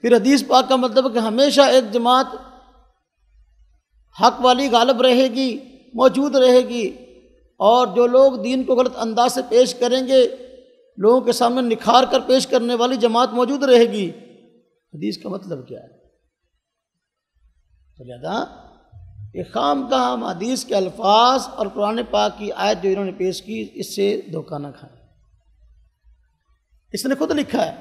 پھر حدیث پاک کا مطلب ہے کہ ہمیشہ ایک جماعت حق والی غالب رہے گی، موجود رہے گی، اور جو لوگ دین کو غلط انداز سے پیش کریں گے، لوگوں کے سامنے نکھار کر پیش کرنے والی جماعت موجود رہے گی۔ حدیث کا مطلب کیا ہے؟ تو لہذا یہ خام کا ہم حدیث کے الفاظ اور قرآن پاک کی آیت جو انہوں نے پیش کی، اس سے دھوکہ نہ کھائیں۔ اس نے خود لکھا ہے،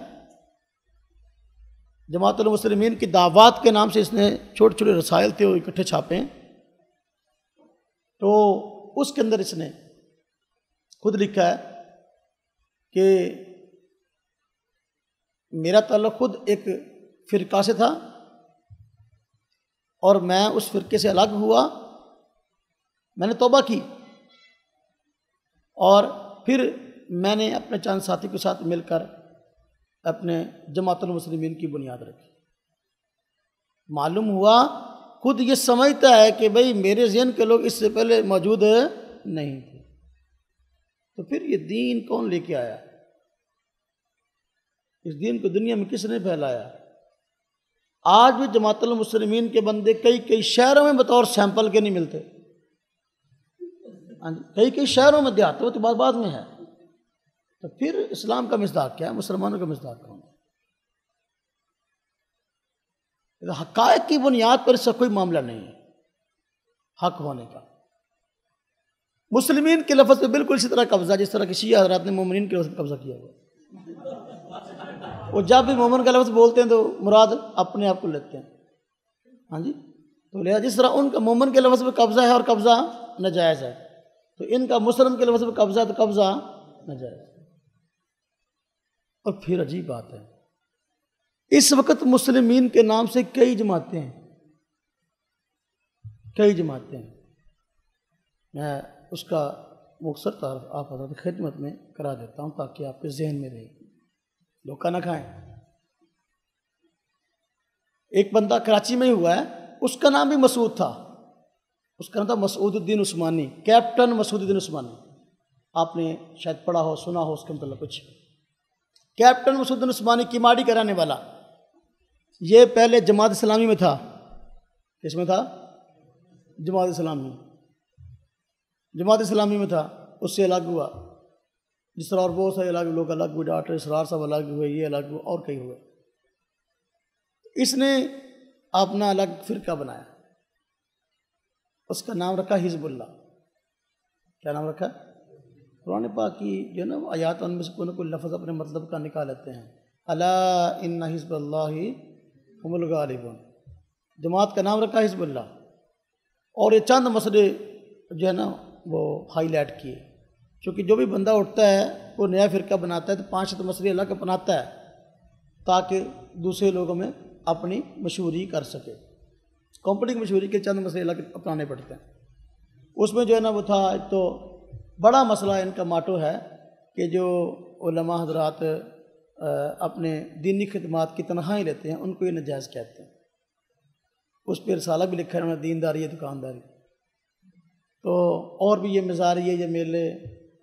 جماعت المسلمین کی دعوات کے نام سے اس نے چھوٹے چھوٹے رسائل تھے وہ اکٹھے چھاپے ہیں، تو اس کے اندر اس نے خود لکھا ہے کہ میرا تعلق خود ایک فرقہ سے تھا، اور میں اس فرقے سے الگ ہوا، میں نے توبہ کی، اور پھر میں نے اپنے چند ساتھی کے ساتھ مل کر اپنے جماعت المسلمین کی بنیاد رکھی۔ معلوم ہوا خود یہ سمجھتا ہے کہ بھئی میرے ذہن کے لوگ اس سے پہلے موجود نہیں تھے، تو پھر یہ دین کون لے کے آیا؟ اس دین کو دنیا میں کس نے پھیلایا؟ آج بھی جماعت المسلمین کے بندے کئی شہروں میں بطور سیمپل کے نہیں ملتے، کئی شہروں میں دیہاتوں تو بعد میں ہے، تو پھر اسلام کا مصداق کیا ہے؟ مسلمانوں کا مصداق کون ہے؟ حقائق کی بنیاد پر اس کا کوئی معاملہ نہیں ہے حق ہونے کا۔ مسلمین کے لفظ پہ بالکل اسی طرح قبضہ جس طرح کہ شیعہ حضرات نے مومنین کے لفظ پہ قبضہ کیا ہوا۔ وہ جب بھی مومن کا لفظ بولتے ہیں تو مراد اپنے آپ کو لیتے ہیں، ہاں جی، تو لہذا جس طرح ان کا مومن کے لفظ پہ قبضہ ہے اور قبضہ ناجائز ہے، تو ان کا مسلم کے لفظ پہ قبضہ ہے تو قبضہ ناجائز ہے۔ اور پھر عجیب بات ہے، اس وقت مسلمین کے نام سے کئی جماعتیں ہیں، میں اس کا مختصر تعارف آپ حضرات خدمت میں کرا دیتا ہوں تاکہ آپ کے ذہن میں رہے، دھوکہ نہ کھائیں۔ ایک بندہ کراچی میں ہی ہوا ہے، اس کا نام بھی مسعود تھا، اس کا نام تھا مسعود الدین عثمانی، کیپٹن مسعود الدین عثمانی، آپ نے شاید پڑھا ہو سنا ہو اس کے متعلق کچھ۔ کیپٹن مسعود الدین عثمانی کیماڑی کا رہنے والا، یہ پہلے جماعت اسلامی میں تھا۔ کس میں تھا؟ جماعت اسلامی میں تھا، اس سے الگ ہوا، جس طرح اور بہت سارے الگ لوگ الگ ہوئے، ڈاکٹر اسرار صاحب الگ ہوئے، یہ الگ ہوئے، اور کئی ہوئے۔ اس نے اپنا الگ فرقہ بنایا، اس کا نام رکھا حزب اللہ۔ کیا نام رکھا؟ قرآن پاک کی جو نا آیات ان میں سے کوئی نہ کوئی لفظ اپنے مطلب کا نکال لیتے ہیں۔ الا ان حزب اللہ هم الغالبون، جماعت کا نام رکھا حزب اللہ، اور یہ چند مسئلے جو ہے نا وہ ہائی لائٹ کیے، چونکہ جو بھی بندہ اٹھتا ہے وہ نیا فرقہ بناتا ہے تو 5 مسئلے الگ اپناتا ہے تاکہ دوسرے لوگوں میں اپنی مشہوری کر سکے، کمپنی کی مشہوری کے چند مسئلے الگ اپنانے پڑتے ہیں۔ اس میں جو ہے نا وہ تھا، ایک تو بڑا مسئلہ ان کا ماٹو ہے کہ جو علماء حضرات اپنے دینی خدمات کی تنخواہیں لیتے ہیں ان کو یہ ناجائز کہتے ہیں۔ اس پہ رسالہ بھی لکھا ہے انہوں نے، دینداری ہے دکانداری۔ تو اور بھی یہ مزاریہ، یہ میلے،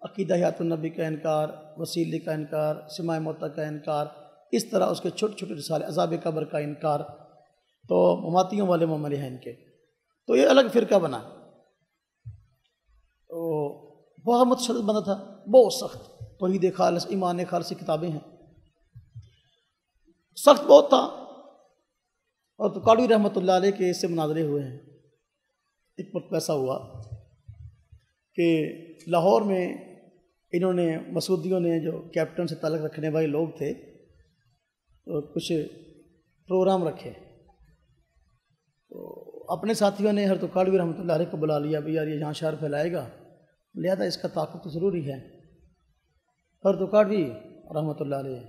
عقیدہ حیات النبی کا انکار، وسیلے کا انکار، سماع موتیٰ کا انکار، اس طرح اس کے چھوٹے چھوٹے رسالے، عذاب قبر کا انکار، تو مماتیوں والے معاملے ہیں ان کے، تو یہ الگ فرقہ بنا۔ تو بہت متشدد بندہ تھا، بہت سخت، توحید خالص، ایمان خالص کی کتابیں ہیں، سخت بہت تھا، اور تو قادری رحمۃ اللہ علیہ کے اس سے مناظرے ہوئے ہیں۔ ایک وقت ایسا ہوا کہ لاہور میں انہوں نے مسعودیوں نے جو کیپٹن سے تعلق رکھنے والے لوگ تھے تو کچھ پروگرام رکھے، تو اپنے ساتھیوں نے حضرت قادری رحمۃ اللہ علیہ کو بلا لیا، بھی یار یہ یہاں شعر پھیلائے گا، لہذا اس کا تعاقب تو ضروری ہے۔ حضرت قادری رحمۃ اللہ علیہ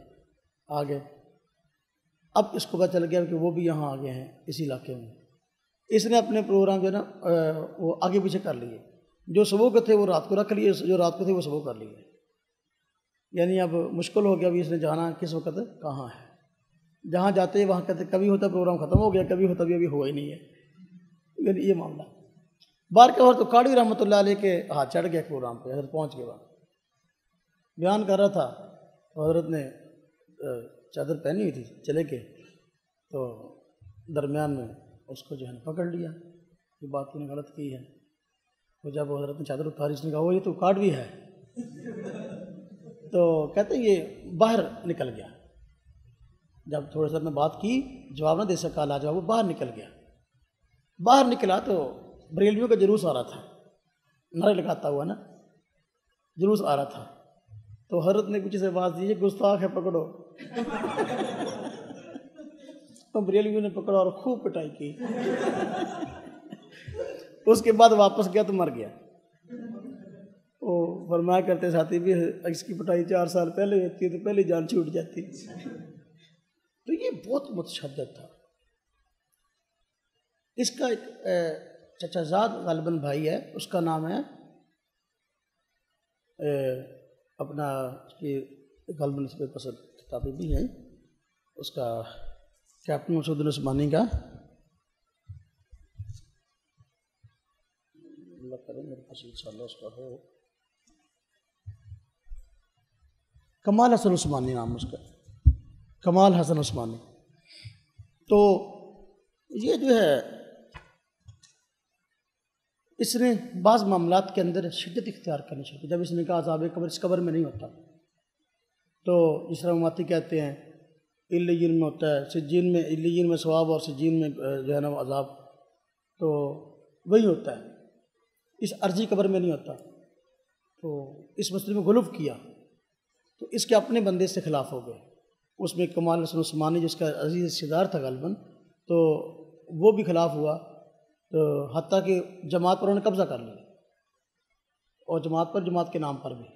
آ گئے۔ اب اس کو پتہ چل گیا کہ وہ بھی یہاں آ گئے ہیں اسی علاقے میں۔ اس نے اپنے پروگرام جو ہے نا وہ آگے پیچھے کر لیے، جو صبح کے تھے وہ رات کو رکھ لیے، جو رات کو تھے وہ صبح کر لیے، یعنی اب مشکل ہو گیا ابھی اس نے جانا کس وقت کہاں ہے۔ جہاں جاتے وہاں کہتے کبھی ہوتا پروگرام ختم ہو گیا، کبھی ہوتا بھی ابھی ہوا ہی نہیں ہے، یعنی یہ معاملہ۔ بار کے وقت تو قادری رحمۃ اللہ علیہ کے ہاتھ چڑھ گیا پروگرام پہ، حضرت پہنچ کے بعد بیان کر رہا تھا، تو حضرت نے چادر پہنی ہوئی تھی چلے کے، تو درمیان میں اس کو جو ہے پکڑ لیا، یہ بات تو نے غلط کی ہے۔ تو جب حضرت نے چادر اتاری، اس نے کہا وہ یہ تو قادری ہے، تو کہتے ہیں یہ باہر نکل گیا۔ جب تھوڑے سر نے بات کی، جواب نہ دے سکا، لاجواب، وہ باہر نکل گیا۔ باہر نکلا تو بریلویوں کا جلوس آ رہا تھا، نعرے لگاتا ہوا نا جلوس آ رہا تھا، تو حضرت نے پیچھے سے آواز دی، گستاخ ہے پکڑو۔ تو بریلویوں نے پکڑا اور خوب پٹائی کی۔ اس کے بعد واپس گیا تو مر گیا۔ وہ فرمایا کرتے ساتھی بھی اس کی پٹائی 4 سال پہلے ہوتی ہے تو پہلے جان چھوٹ جاتی۔ تو یہ بہت متشدد تھا۔ اس کا ایک چچا زاد غالباً بھائی ہے، اس کا نام ہے اپنا غالباً اس پہ پسند کتابیں بھی ہیں، اس کا کیپٹن مسعود العثمانی کا، اللہ کرے میرے پاس انشاءاللہ اس کا ہو، کمال حسن عثمانی نام اس کا، کمال حسن عثمانی۔ تو یہ جو ہے اس نے بعض معاملات کے اندر شدت اختیار کرنی چاہیے۔ جب اس نے کہا عذاب قبر اس قبر میں نہیں ہوتا، تو جس طرح امتی کہتے ہیں علیین میں ہوتا ہے، سجین میں، علیین میں ثواب اور سجین میں جو ہے نا عذاب، تو وہی ہوتا ہے، اس عرضی قبر میں نہیں ہوتا۔ تو اس مسئلے میں غلو کیا تو اس کے اپنے بندے سے خلاف ہو گئے۔ اس میں کمال حسن عثمانی جس کا عزیز رشتہ دار تھا غالباً، تو وہ بھی خلاف ہوا، تو حتیٰ کہ جماعت پر انہوں نے قبضہ کر لیا، اور جماعت پر، جماعت کے نام پر بھی۔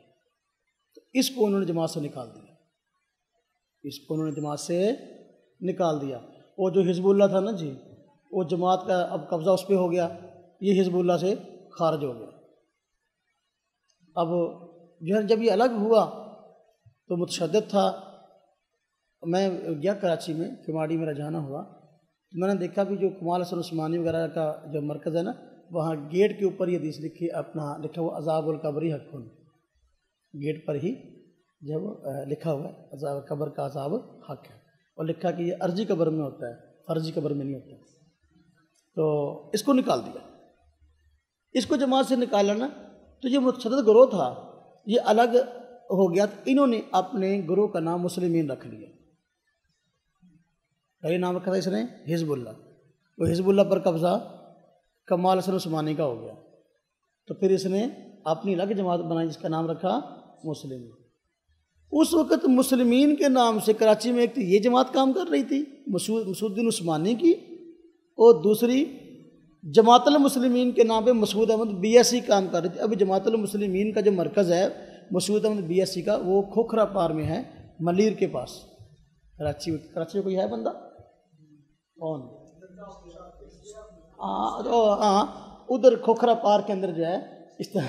تو اس کو انہوں نے جماعت سے نکال دیا، اس کو انہوں نے جماعت سے نکال دیا۔ وہ جو حزب اللہ تھا نا جی، وہ جماعت کا اب قبضہ اس پہ ہو گیا، یہ حزب اللہ سے خارج ہو گیا۔ اب جو ہے جب یہ الگ ہوا تو متشدد تھا۔ میں گیا کراچی میں، کماڑی میرا جانا ہوا، تو میں نے دیکھا بھی جو کمال حسن عثمانی وغیرہ کا جو مرکز ہے نا، وہاں گیٹ کے اوپر یہ حدیث لکھی، اپنا لکھا ہوا عذاب القبری حق، گیٹ پر ہی جب لکھا ہوا ہے عذاب قبر کا عذاب حق ہے، اور لکھا کہ یہ عرضی قبر میں ہوتا ہے، فرضی قبر میں نہیں ہوتا۔ تو اس کو نکال دیا، اس کو جماعت سے نکالا نا، تو یہ متشدد گروہ تھا، یہ الگ ہو گیا۔ تو انہوں نے اپنے گروہ کا نام مسلمین رکھ لیا۔ پہلے نام رکھا تھا اس نے حزب اللہ، وہ حزب اللہ پر قبضہ کمال حسن عثمانی کا ہو گیا، تو پھر اس نے اپنی الگ جماعت بنائی جس کا نام رکھا مسلمین۔ اس وقت مسلمین کے نام سے کراچی میں ایک تو یہ جماعت کام کر رہی تھی مسعود الدین عثمانی کی، اور دوسری جماعت المسلمین کے نام پہ مسعود احمد بی ایس سی کام کر رہی تھی۔ ابھی جماعت المسلمین کا جو مرکز ہے مسعود احمد بی ایس سی کا، وہ کھوکھرا پار میں ہے، ملیر کے پاس، کراچی میں۔ کراچی میں کوئی ہے بندہ کون؟ ہاں ادھر کھوکھرا پار کے اندر جو ہے اس طرح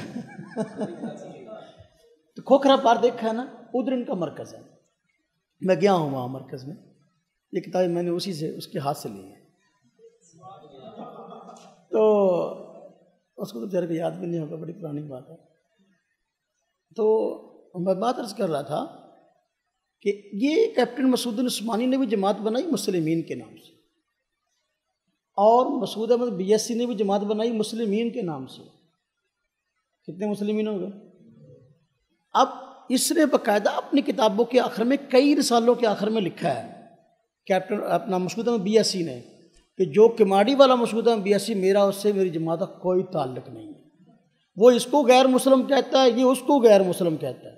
تو کھوکھرا پار دیکھا ہے نا، ادھر ان کا مرکز ہے۔ میں گیا ہوں وہاں مرکز میں، یہ کتابیں میں نے اسی سے اس کے ہاتھ سے لی ہیں، تو اس کو تو ذرا یاد بھی نہیں ہوگا، بڑی پرانی بات ہے۔ تو میں بات عرض کر رہا تھا کہ یہ کیپٹن مسعود عثمانی نے بھی جماعت بنائی مسلمین کے نام سے، اور مسعود احمد بی ایس سی نے بھی جماعت بنائی مسلمین کے نام سے۔ کتنے مسلمین ہو گئے؟ اب اس نے باقاعدہ اپنی کتابوں کے آخر میں، کئی رسالوں کے آخر میں لکھا ہے کیپٹن اپنا مسعود احمد بی ایس سی نے، کہ جو کماڑی والا مسعود احمد بیاسی میرا اس سے میری جماعت کا کوئی تعلق نہیں ہے، وہ اس کو غیر مسلم کہتا ہے، یہ اس کو غیر مسلم کہتا ہے،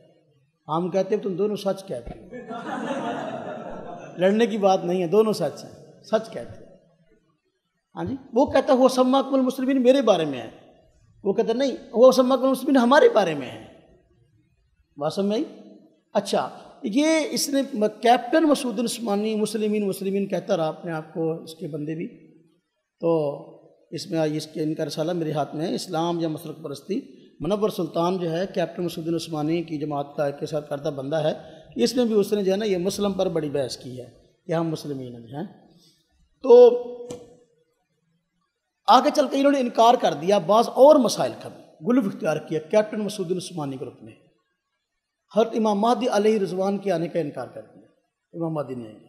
ہم کہتے ہیں تم دونوں سچ کہتے ہو، لڑنے کی بات نہیں ہے، دونوں سچ ہیں، سچ کہتے ہیں۔ ہاں جی، وہ کہتا ہے وہ سماکم المسلمین میرے بارے میں ہے، وہ کہتا ہے نہیں وہ سماکم المسلمین ہمارے بارے میں ہے، بات سمجھ میں آئی؟ اچھا، یہ اس نے کیپٹن مسعود عثمانی مسلمین کہتا رہا اپنے آپ کو، اس کے بندے بھی، تو اس میں ان کا رسالہ میرے ہاتھ میں ہے، اسلام یا مسلک پرستی، منور سلطان جو ہے کیپٹن مسعود عثمانی کی جماعت کے ساتھ کرتا بندہ ہے، اس میں بھی اس نے جو ہے نا یہ مسلم پر بڑی بحث کی ہے کہ ہم مسلمین ہیں۔ تو آگے چل کے انہوں نے انکار کر دیا بعض اور مسائل کا بھی، غلو اختیار کیا کیپٹن مسعود عثمانی گروپ نے، حضرت امام مہدی علیہ رضوان کے آنے کا انکار کر دیا، امام مہدی نہیں آئیں گے۔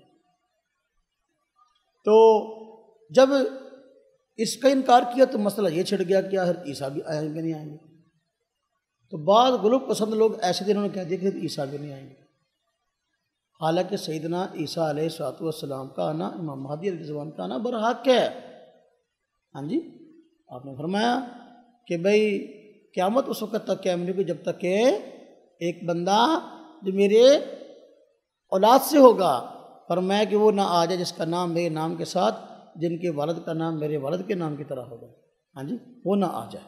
تو جب اس کا انکار کیا تو مسئلہ یہ چھڑ گیا کہ حضرت عیسیٰ بھی آئیں گے نہیں آئیں گے، تو بعض غلو پسند لوگ ایسے دنوں نے کہہ دیا کہ حضرت عیسیٰ بھی نہیں آئیں گے، حالانکہ سیدنا عیسیٰ علیہ السلام کا آنا، امام مہدی علیہ رضوان کا آنا برحق ہے۔ ہاں جی، آپ نے فرمایا کہ بھئی قیامت اس وقت تک قائم نہیں ہوگی جب تک کہ ایک بندہ جو میرے اولاد سے ہوگا، فرمایا کہ وہ نہ آ جائے جس کا نام میرے نام کے ساتھ، جن کے والد کا نام میرے والد کے نام کی طرح ہوگا، ہاں جی، وہ نہ آ جائے۔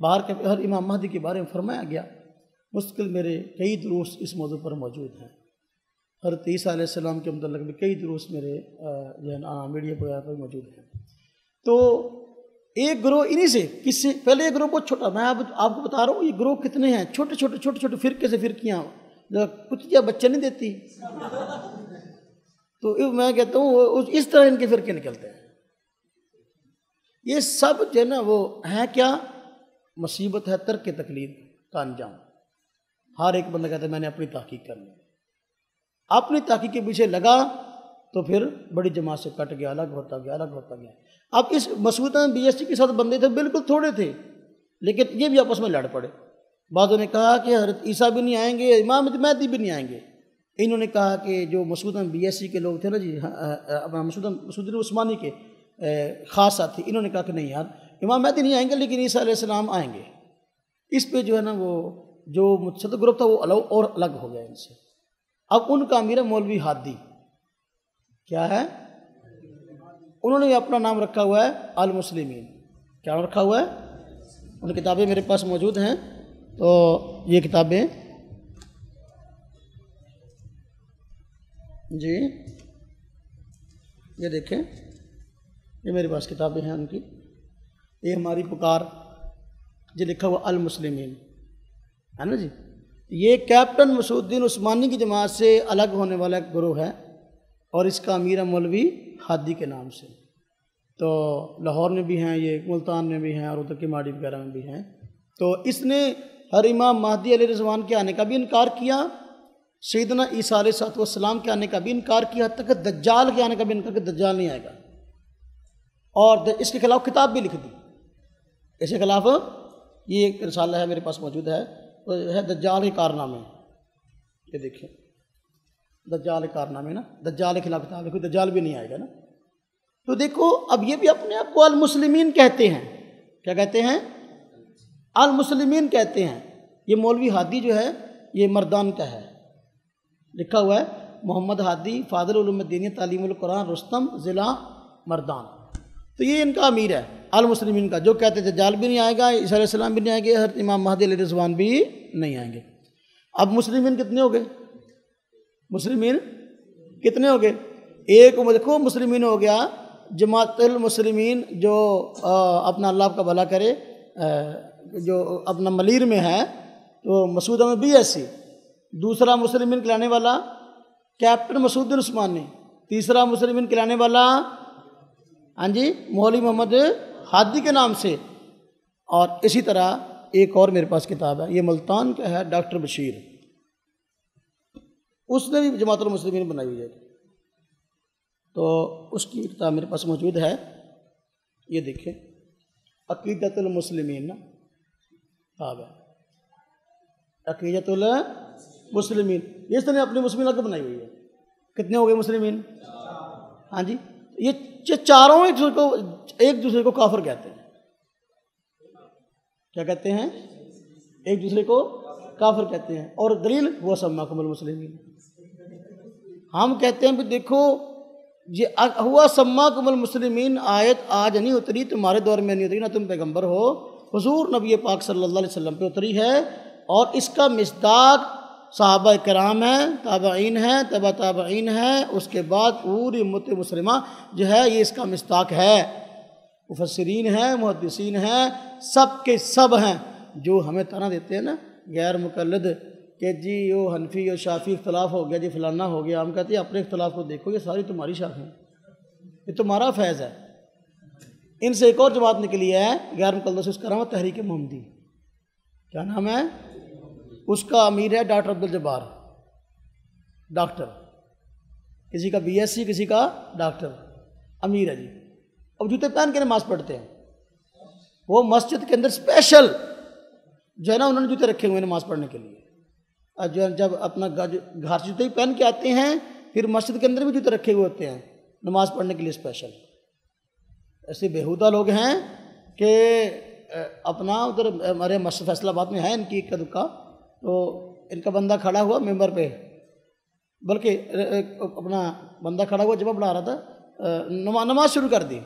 باہر کے ہر امام مہدی کے بارے میں فرمایا گیا، مستقل میرے کئی دروس اس موضوع پر موجود ہیں، حضرت عیسیٰ علیہ السلام کے متعلق بھی کئی دروس میرے میڈیا پر موجود ہیں۔ تو ایک گروہ انہی سے کس سے پہلے ایک گروہ بہت چھوٹا، میں آپ کو بتا رہا ہوں یہ گروہ کتنے ہیں، چھوٹے چھوٹے فرقے سے فرقیاں، کچھ کیا بچہ نہیں دیتی، تو میں کہتا ہوں اس طرح ان کے فرقے نکلتے ہیں۔ یہ سب جو ہے نا وہ ہیں کیا، مصیبت ہے ترک تقلید کا انجام۔ ہر ایک بندہ کہتا ہے میں نے اپنی تحقیق کرنی، اپنی تحقیق کے پیچھے لگا تو پھر بڑی جماعت سے کٹ گیا، الگ ہوتا گیا۔ اب اس مسعود احمد بیاسی کے ساتھ بندے تھے بالکل تھوڑے تھے، لیکن یہ بھی آپس میں لڑ پڑے۔ بعضوں نے کہا کہ حضرت عیسیٰ بھی نہیں آئیں گے، امام مہدی بھی نہیں آئیں گے۔ انہوں نے کہا کہ جو مسعود احمد بیاسی کے لوگ تھے نا جی، مسعود عثمانی کے خاص ساتھی، انہوں نے کہا کہ نہیں یار امام مہدی نہیں آئیں گے لیکن عیسیٰ علیہ السلام آئیں گے۔ اس پہ جو ہے نا وہ جو متصدر گروپ تھا وہ اور الگ ہو گیا ان سے۔ اب ان کا امیر ہے مولوی ہادی، کیا ہے، انہوں نے اپنا نام رکھا ہوا ہے المسلمین۔ کیا رکھا ہوا ہے؟ ان کتابیں میرے پاس موجود ہیں، تو یہ کتابیں جی یہ دیکھیں، یہ میرے پاس کتابیں ہیں ان کی، یہ ہماری پکار، جو لکھا ہوا المسلمین ہے نا جی۔ یہ کیپٹن مسعود الدین عثمانی کی جماعت سے الگ ہونے والا ایک گروہ ہے، اور اس کا امیر مولوی ہادی کے نام سے۔ تو لاہور میں بھی ہیں، یہ ملتان میں بھی ہیں، اور ادھر کی ماڑی وغیرہ میں بھی ہیں۔ تو اس نے ہر امام مہدی علیہ رضوان کے آنے کا بھی انکار کیا، سیدنا عیسیٰ علیہ السلام کے آنے کا بھی انکار کیا، حتیٰ کہ دجال کے آنے کا بھی انکار کہ دجال نہیں آئے گا، اور اس کے خلاف کتاب بھی لکھ دی۔ اس کے خلاف یہ ایک رسالہ ہے میرے پاس موجود ہے دجال کے کارنامے، یہ دیکھیں دجال کے کارنامے نا، دجال کے خلاف کتاب لکھی، دجال بھی نہیں آئے گا نا۔ تو دیکھو اب یہ بھی اپنے آپ کو المسلمین کہتے ہیں، کیا کہتے ہیں؟ المسلمین کہتے ہیں۔ یہ مولوی ہادی جو ہے یہ مردان کا ہے، لکھا ہوا ہے محمد ہادی فاضل علوم الدینیہ تعلیم القرآن رستم ضلع مردان۔ تو یہ ان کا امیر ہے المسلمین کا، جو کہتے تھے دجال بھی نہیں آئے گا، عیسیٰ علیہ السلام بھی نہیں آئیں گے، حضرت امام مہدی علیہ رضوان بھی نہیں آئیں گے۔ اب مسلمین کتنے ہو گئے؟ مسلمین کتنے ہو گئے؟ ایک دیکھو مسلمین ہو گیا جماعت المسلمین، جو اپنا اللہ کا بھلا کرے، جو اپنا ملیر میں ہے، تو مسعود احمد بیاسی۔ دوسرا مسلمین کہلانے والا کیپٹن مسعود عثمانی۔ تیسرا مسلمین کہلانے والا ہاں جی مولوی محمد ہادی کے نام سے۔ اور اسی طرح ایک اور میرے پاس کتاب ہے، یہ ملتان کا ہے، ڈاکٹر بشیر، اس نے بھی جماعت المسلمین بنائی ہوئی ہے، تو اس کی کتاب میرے پاس موجود ہے، یہ دیکھیں عقیدت المسلمین نا کتاب ہے، عقیدت المسلمین، یہ اس نے اپنی مسلمین کو بنائی ہوئی ہے۔ کتنے ہو گئے مسلمین؟ ہاں جی، یہ یہ چاروں ایک دوسرے کو کافر کہتے ہیں. کیا کہتے ہیں؟ ایک دوسرے کو کافر کہتے ہیں. اور دلیل وہ سماکم المسلمین. ہم کہتے ہیں کہ دیکھو یہ ہوا سماکم المسلمین آیت آج نہیں اتری، تمہارے دور میں نہیں اتری، نہ تم پیغمبر ہو، حضور نبی پاک صلی اللہ علیہ وسلم پہ اتری ہے. اور اس کا مصداق صحابہ کرام ہیں، تابعین ہیں، تبع تابعین ہیں، اس کے بعد پوری امت مسلمہ جو ہے یہ اس کا مصداق ہے. مفسرین ہیں، محدثین ہیں، سب کے سب ہیں. جو ہمیں طعنہ دیتے ہیں نا غیر مقلد کہ جی وہ حنفی اور شافعی اختلاف ہو گیا، جی فلانا ہو گیا، ہم کہتے ہیں اپنے اختلاف کو دیکھو، یہ ساری تمہاری شاخیں، یہ تمہارا فیض ہے. ان سے ایک اور جماعت نکلی ہے غیر مقلد سے، اس کا نام ہے تحریک محمدی. کیا نام ہے اس کا؟ امیر ہے ڈاکٹر عبدالجبار، ڈاکٹر، کسی کا BSc، کسی کا ڈاکٹر، امیر ہے جی. اب جوتے پہن کے نماز پڑھتے ہیں. وہ مسجد کے اندر اسپیشل جو ہے نا انہوں نے جوتے رکھے ہوئے ہیں نماز پڑھنے کے لیے. جو جب اپنا گھر سے جوتے ہی پہن کے آتے ہیں، پھر مسجد کے اندر بھی جوتے رکھے ہوئے ہوتے ہیں نماز پڑھنے کے لیے اسپیشل. ایسے بیہودہ لوگ ہیں کہ اپنا ادھر ہمارے مسجد فیصل آباد میں ہے ان کی ایک دکا، تو ان کا بندہ کھڑا ہوا ممبر پہ، بلکہ اپنا بندہ کھڑا ہوا جمعہ پڑھا رہا تھا، نماز شروع کر دی.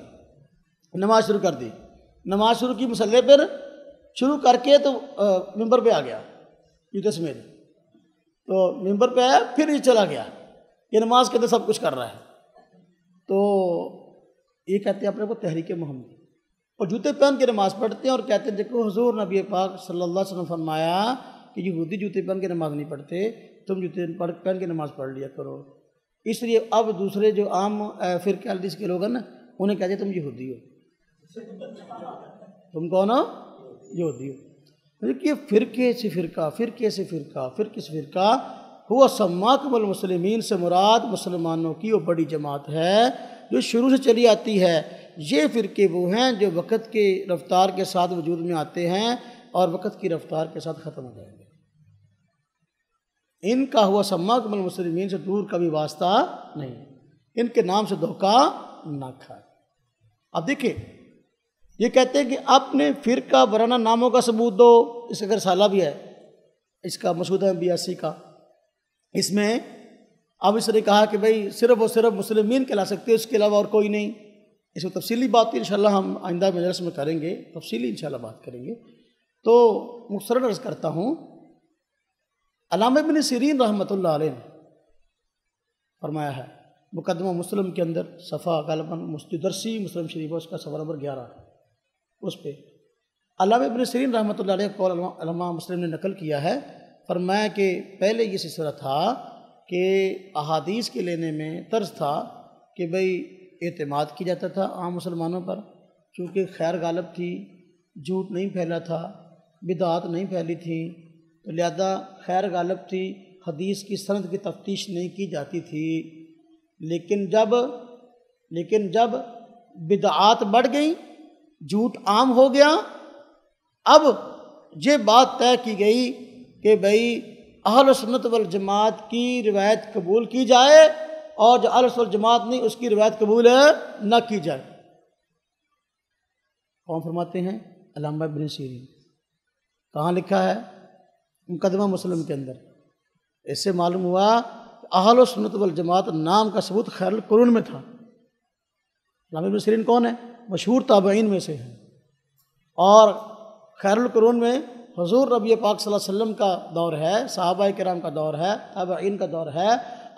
نماز شروع کی مصلی پر شروع کر کے تو ممبر پہ آ گیا جوتے سمیت. تو ممبر پہ آیا، پھر یہ چلا گیا، یہ نماز کے اندر سب کچھ کر رہا ہے. تو یہ کہتے ہیں اپنے کو تحریک محمدی. اور جوتے پہن کے نماز پڑھتے ہیں اور کہتے ہیں دیکھو حضور نبی پاک صلی اللہ علیہ وسلم فرمایا کہ یہودی جوتے پہن کے نماز نہیں پڑھتے، تم جوتے پہن کے نماز پڑھ لیا کرو. اس لیے اب دوسرے جو عام فرقہ حدیث کے لوگ ہیں نا، انہیں کہتے ہیں تم یہودی ہو. تم کون ہو؟ یہودی ہو. دیکھیے فرقے سے فرقہ ہوا سماکم المسلمین سے مراد مسلمانوں کی وہ بڑی جماعت ہے جو شروع سے چلی آتی ہے. یہ فرقے وہ ہیں جو وقت کی رفتار کے ساتھ وجود میں آتے ہیں اور وقت کی رفتار کے ساتھ ختم ہو جائیں گے. ان کا ہوا سماکم المسلمین سے دور کا بھی واسطہ نہیں، ان کے نام سے دھوکہ نہ کھائے. اب دیکھیں یہ کہتے ہیں کہ اپنے فرقہ وارانہ ناموں کا ثبوت دو. اس کا رسالہ بھی ہے، اس کا مسودہ 82 کا. اس میں اب اس نے کہا کہ بھئی صرف اور صرف مسلمین کہلا سکتے ہیں، اس کے علاوہ اور کوئی نہیں. اس میں تفصیلی بات انشاءاللہ ہم آئندہ مجلس میں کریں گے، تفصیلی انشاءاللہ بات کریں گے. تو مختصراً عرض کرتا ہوں، علامہ ابن سیرین رحمۃ اللہ علیہ نے فرمایا ہے مقدمہ مسلم کے اندر، صفحہ غالباً درسی مسلم شریف اس کا صفحہ نمبر 11، اس پہ علامہ ابن سیرین رحمۃ اللہ علیہ قول علامہ مسلم نے نقل کیا ہے. فرمایا کہ پہلے یہ سلسلہ تھا کہ احادیث کے لینے میں طرز تھا کہ بھئی اعتماد کیا جاتا تھا عام مسلمانوں پر، چونکہ خیر غالب تھی، جھوٹ نہیں پھیلا تھا، بدعات نہیں پھیلی تھیں، تو لہذا خیر غالب تھی، حدیث کی سند کی تفتیش نہیں کی جاتی تھی. لیکن جب بدعات بڑھ گئیں، جھوٹ عام ہو گیا، اب یہ بات طے کی گئی کہ بھئی اہل سنت والجماعت کی روایت قبول کی جائے اور جو اہل سنت والجماعت نہیں اس کی روایت قبول نہ کی جائے. کون فرماتے ہیں؟ علامہ ابن سیرین. کہاں لکھا ہے؟ مقدمہ مسلم کے اندر. اس سے معلوم ہوا اہل سنت والجماعت نام کا ثبوت خیر القرون میں تھا. علامہ ابن سیرین کون ہے؟ مشہور تابعین میں سے ہیں، اور خیر القرون میں حضور نبی پاک صلی اللہ علیہ وسلم کا دور ہے، صحابہ کرام کا دور ہے، تابعین کا دور ہے.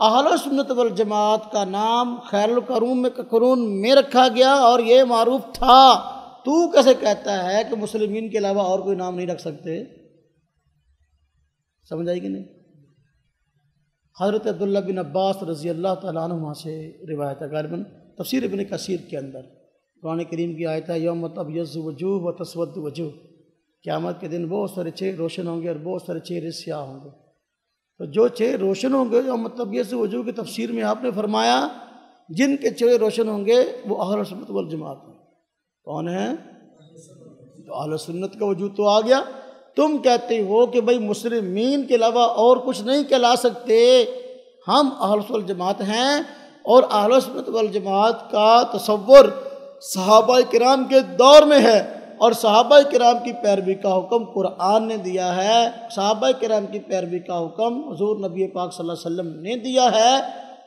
اہل سنت والجماعت کا نام خیر القرون میں رکھا گیا اور یہ معروف تھا. تو کیسے کہتا ہے کہ مسلمین کے علاوہ اور کوئی نام نہیں رکھ سکتے؟ سمجھ آئی کہ نہیں؟ حضرت عبداللہ بن عباس رضی اللہ تعالیٰ عنہ سے روایت ہے، غالباً تفسیر ابن کثیر کے اندر قرآن کریم کی آیت ہے یوم تبیض وجوہ و تسود وجوہ. قیامت کے دن بہت سارے چہرے روشن ہوں گے اور بہت سارے چہرے سیاہ ہوں گے. تو جو چہرے روشن ہوں گے، یوم تبیض وجوہ کی تفسیر میں آپ نے فرمایا جن کے چہرے روشن ہوں گے وہ اہل سنت والجماعت ہیں. کون ہیں؟ تو اہل سنت کا وجود تو آ گیا. تم کہتے ہو کہ بھئی مسلمین کے علاوہ اور کچھ نہیں کہلا سکتے، ہم اہل سنت والجماعت ہیں اور اہل سنت والجماعت کا تصور صحابہ کرام کے دور میں ہے، اور صحابہ کرام کی پیروی کا حکم قرآن نے دیا ہے، صحابہ کرام کی پیروی کا حکم حضور نبی پاک صلی اللہ علیہ وسلم نے دیا ہے،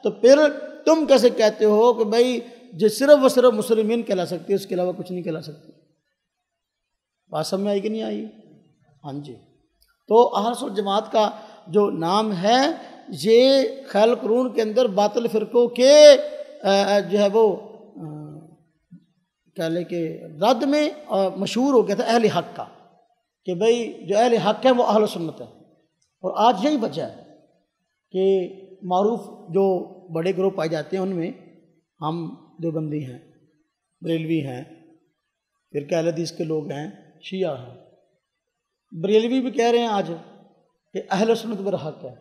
تو پھر تم کیسے کہتے ہو کہ بھائی جو صرف و صرف مسلمین کہلا سکتے اس کے علاوہ کچھ نہیں کہلا سکتے؟ بات سمجھ میں آئی کہ نہیں آئی؟ ہاں جی۔ تو اہل سنت جماعت کا جو نام ہے یہ خیال قرون کے اندر باطل فرقوں کے جو ہے وہ کہہ لیں کہ رد میں مشہور ہو گیا تھا اہل حق کا، کہ بھئی جو اہل حق ہے وہ اہل سنت ہے۔ اور آج یہی وجہ ہے کہ معروف جو بڑے گروہ پائے جاتے ہیں ان میں ہم دیوبندی ہیں، بریلوی ہیں، پھر کہ اہل حدیث کے لوگ ہیں، شیعہ ہیں۔ بریلوی بھی کہہ رہے ہیں آج کہ اہل سنت برحق ہے،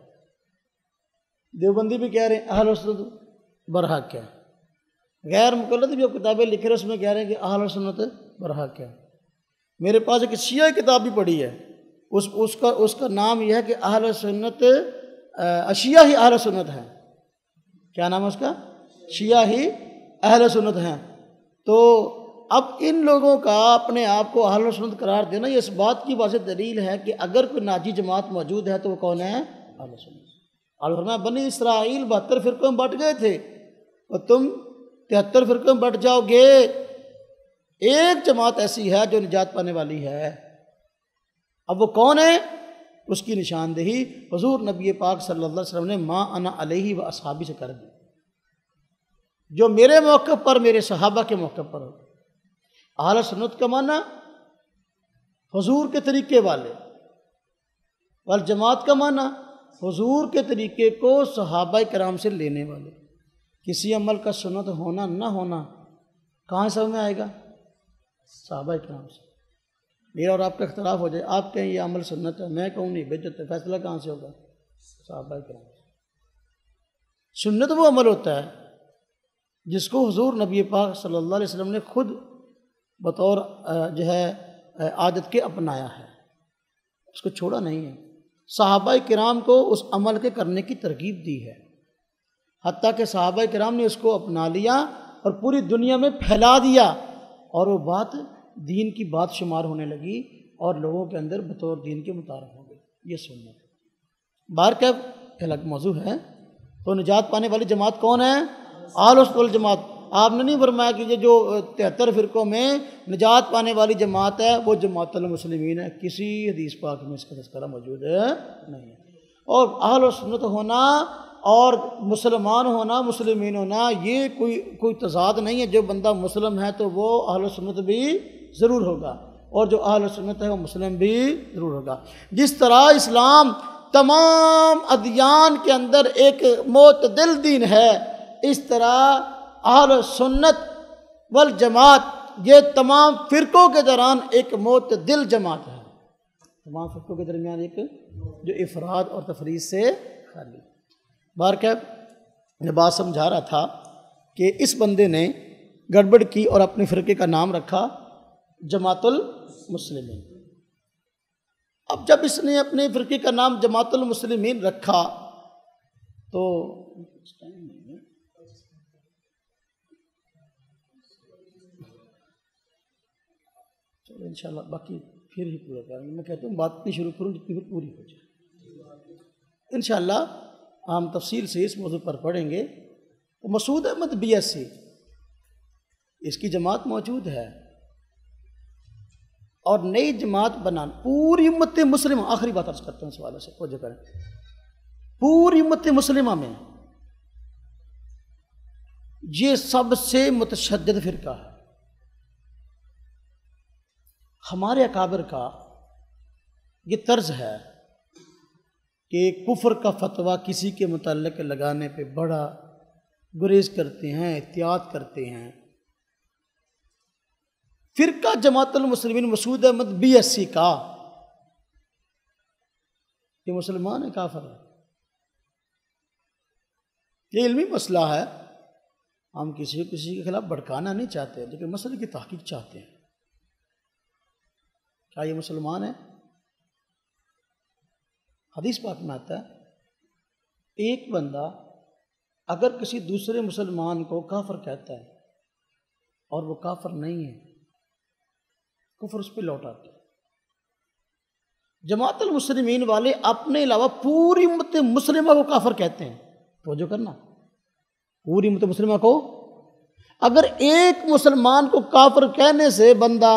دیوبندی بھی کہہ رہے ہیں اہل سنت برحق ہے، غیر مقلد جو کتابیں لکھ رہے ہیں اس میں کہہ رہے ہیں کہ اہل سنت برحق ہے۔ میرے پاس ایک شیعہ کتاب بھی پڑھی ہے، اس کا نام یہ ہے کہ اہل سنت شیعہ ہی اہل سنت ہیں۔ کیا نام ہے اس کا؟ شیعہ ہی اہل سنت ہیں۔ تو اب ان لوگوں کا اپنے آپ کو اہل سنت قرار دینا یہ اس بات کی واضح دلیل ہے کہ اگر کوئی ناجی جماعت موجود ہے تو وہ کون ہے؟ اہل سنت۔ اور فرمایا بنی اسرائیل 72 فرقوں میں بٹ گئے تھے اور تم 73 فرقوں میں بٹ جاؤ گے، ایک جماعت ایسی ہے جو نجات پانے والی ہے۔ اب وہ کون ہے؟ اس کی نشاندہی حضور نبی پاک صلی اللہ علیہ وسلم نے ما انا علیہ و اصحابی سے کر دی، جو میرے موقف پر، میرے صحابہ کے موقف پر ہو۔ اہل سنت کا معنی حضور کے طریقے والے، والجماعت کا معنی حضور کے طریقے کو صحابہ کرام سے لینے والے۔ کسی عمل کا سنت ہونا نہ ہونا کہاں سے میں آئے گا؟ صحابہ کرام سے۔ میرا اور آپ کا اختلاف ہو جائے، آپ کہیں یہ عمل سنت ہے، میں کہوں نہیں بدعت ہے، فیصلہ کہاں سے ہوگا؟ صحابہ کرام سے۔ سنت وہ عمل ہوتا ہے جس کو حضور نبی پاک صلی اللہ علیہ وسلم نے خود بطور جو ہے عادت کے اپنایا ہے، اس کو چھوڑا نہیں ہے۔ صحابہ کرام کو اس عمل کے کرنے کی ترغیب دی ہے، حتیٰ کہ صحابہ کرام نے اس کو اپنا لیا اور پوری دنیا میں پھیلا دیا، اور وہ بات دین کی بات شمار ہونے لگی اور لوگوں کے اندر بطور دین کے متعارف ہو گئی۔ یہ سنت بار کا الگ موضوع ہے۔ تو نجات پانے والی جماعت کون ہے؟ اہل سنت والجماعت۔ آپ نے نہیں فرمایا کہ یہ جو 73 فرقوں میں نجات پانے والی جماعت ہے وہ جماعت المسلمین ہے، کسی حدیث پاک میں اس کا تذکرہ موجود نہیں ہے۔ اور اہل سنت ہونا اور مسلمان ہونا، مسلمین ہونا، یہ کوئی تضاد نہیں ہے۔ جو بندہ مسلم ہے تو وہ اہل سنت بھی ضرور ہوگا، اور جو اہل سنت ہے وہ مسلم بھی ضرور ہوگا۔ جس طرح اسلام تمام ادیان کے اندر ایک معتدل دین ہے، اس طرح اہل سنت والجماعت یہ تمام فرقوں کے دوران ایک معتدل جماعت ہے، تمام فرقوں کے درمیان ایک جو افراد اور تفریق سے خالی۔ بہرکیف میں بات سمجھا رہا تھا کہ اس بندے نے گڑبڑ کی اور اپنے فرقے کا نام رکھا جماعت المسلمین۔ اب جب اس نے اپنے فرقے کا نام جماعت المسلمین رکھا تو چلو انشاءاللہ باقی پھر ہی پورا کریں گے۔ میں کہتا ہوں بات نہیں شروع کروں جتنی پھر پوری ہو جائے۔ انشاءاللہ ہم تفصیل سے اس موضوع پر پڑھیں گے۔ مسعود احمد BSc اس کی جماعت موجود ہے، اور نئی جماعت بنانا پوری امت مسلمہ، آخری بات عرض کرتا ہوں اس حوالے سے توجہ کریں، پوری امت مسلمہ میں یہ سب سے متشدد فرقہ ہے۔ ہمارے اکابر کا یہ طرز ہے کہ کفر کا فتویٰ کسی کے متعلق لگانے پہ بڑا گریز کرتے ہیں، احتیاط کرتے ہیں۔ فرقہ جماعت المسلمین مسعود احمد BSc کا یہ مسلمان ہے کافر ہے؟ یہ علمی مسئلہ ہے، ہم کسی کے خلاف بھڑکانا نہیں چاہتے لیکن مسئلے کی تحقیق چاہتے ہیں۔ کیا یہ مسلمان ہے؟ حدیث پاک میں آتا ہے ایک بندہ اگر کسی دوسرے مسلمان کو کافر کہتا ہے اور وہ کافر نہیں ہے، کفر اس پہ لوٹ آتا ہے۔ جماعت المسلمین والے اپنے علاوہ پوری امت مسلمہ کو کافر کہتے ہیں۔ توجہ کرنا، پوری امت مسلمہ کو، اگر ایک مسلمان کو کافر کہنے سے بندہ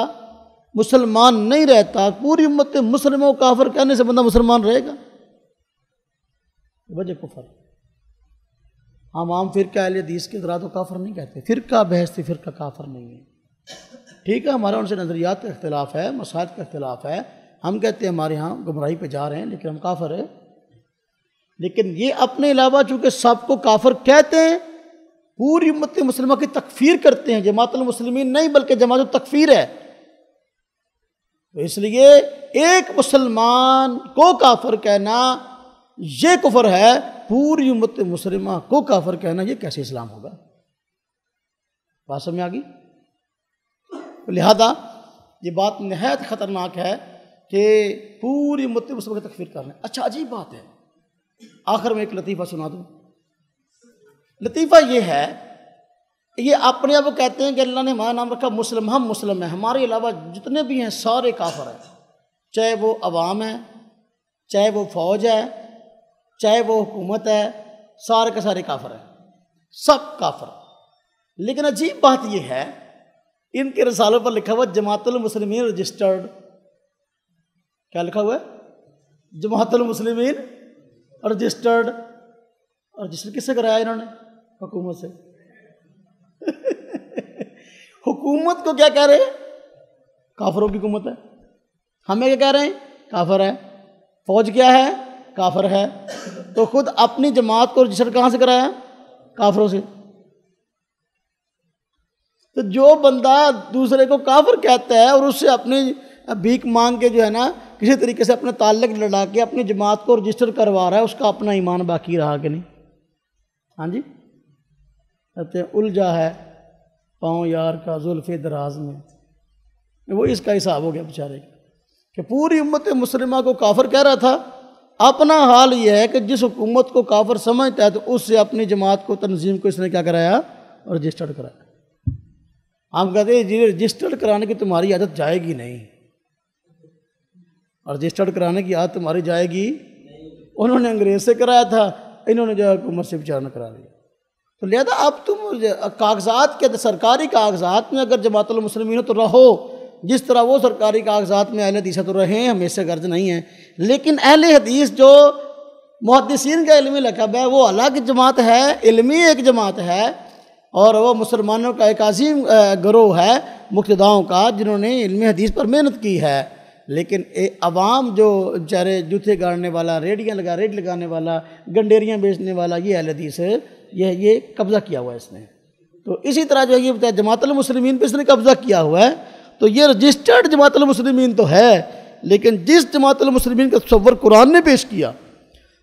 مسلمان نہیں رہتا، پوری امت مسلمہ کو کافر کہنے سے بندہ مسلمان رہے گا؟ وجہ کفر۔ ہم عام فرقہ اہل حدیث کے ذرا تو کافر نہیں کہتے، فرقہ بحث فرقہ کافر نہیں ہے، ٹھیک ہے، ہمارا ان سے نظریات کا اختلاف ہے، مسائل کا اختلاف ہے، ہم کہتے ہیں ہمارے ہاں گمراہی پہ جا رہے ہیں لیکن ہم کافر ہیں۔ لیکن یہ اپنے علاوہ چونکہ سب کو کافر کہتے ہیں، پوری امت مسلمہ کی تکفیر کرتے ہیں، جماعت المسلمین نہیں بلکہ جماعت التکفیر ہے۔ تو اس لیے ایک مسلمان کو کافر کہنا یہ کفر ہے، پوری امت مسلمہ کو کافر کہنا یہ کیسے اسلام ہوگا؟ بات سمجھ آ گئی؟ لہذا یہ بات نہایت خطرناک ہے کہ پوری امت مسلمہ کی تکفیر کرنا۔ اچھا عجیب بات ہے، آخر میں ایک لطیفہ سنا دوں۔ لطیفہ یہ ہے، یہ اپنے آپ کو کہتے ہیں کہ اللہ نے ہمارا نام رکھا مسلم، ہم مسلم ہیں، ہمارے علاوہ جتنے بھی ہیں سارے کافر ہیں، چاہے وہ عوام ہے، چاہے وہ فوج ہے، چاہے وہ حکومت ہے، سارے کے سارے کافر ہیں، سب کافر۔ لیکن عجیب بات یہ ہے، ان کے رسالوں پر لکھا ہوا جماعت المسلمین رجسٹرڈ، کیا لکھا ہوا ہے؟ جماعت المسلمین رجسٹرڈ۔ اور رجسٹر کس سے کرایا انہوں نے؟ حکومت سے۔ حکومت کو کیا کہہ رہے ہیں؟ کافروں کی حکومت ہے۔ ہمیں کیا کہہ رہے ہیں؟ کافر ہے۔ فوج کیا ہے؟ کافر ہے۔ تو خود اپنی جماعت کو رجسٹر کہاں سے کرایا؟ کافروں سے۔ تو جو بندہ دوسرے کو کافر کہتا ہے اور اس سے اپنی بھیک مانگ کے جو ہے نا کسی طریقے سے اپنا تعلق لڑا کے اپنی جماعت کو رجسٹر کروا رہا ہے، اس کا اپنا ایمان باقی رہا کہ نہیں؟ ہاں جی، کہتے ہیں الجھا ہے پاؤں یار کا زلف دراز میں، وہ اس کا حساب ہو گیا بیچارے کا کہ پوری امت مسلمہ کو کافر کہہ رہا تھا۔ اپنا حال یہ ہے کہ جس حکومت کو کافر سمجھتا ہے تو اس سے اپنی جماعت کو، تنظیم کو اس نے کیا کرایا؟ رجسٹرڈ کرایا۔ ہم کہتے ہیں جی رجسٹرڈ کرانے کی تمہاری عادت جائے گی نہیں، رجسٹرڈ کرانے کی عادت تمہاری جائے گی۔ انہوں نے انگریز سے کرایا تھا، انہوں نے جو حکومت سے بیچارہ کرا دیا۔ تو لہذا اب تم کاغذات کے سرکاری کاغذات میں اگر جماعت المسلمین ہو تو رہو، جس طرح وہ سرکاری کاغذات میں اہل حدیث تو رہیں، ہمیں اس سے غرض نہیں ہے۔ لیکن اہل حدیث جو محدثین کا علمی لقب ہے وہ الگ جماعت ہے، علمی ایک جماعت ہے، اور وہ مسلمانوں کا ایک عظیم گروہ ہے مقتداؤں کا جنہوں نے علم حدیث پر محنت کی ہے۔ لیکن عوام جو بیچارے جوتے گاڑنے والا، ریٹ لگانے والا، گنڈیریاں بیچنے والا، یہ اہل حدیث یہ قبضہ کیا ہوا ہے اس نے۔ تو اسی طرح جو یہ بتایا جماعت المسلمین پہ اس نے قبضہ کیا ہوا ہے، تو یہ رجسٹرڈ جماعت المسلمین تو ہے، لیکن جس جماعت المسلمین کا تصور قرآن نے پیش کیا،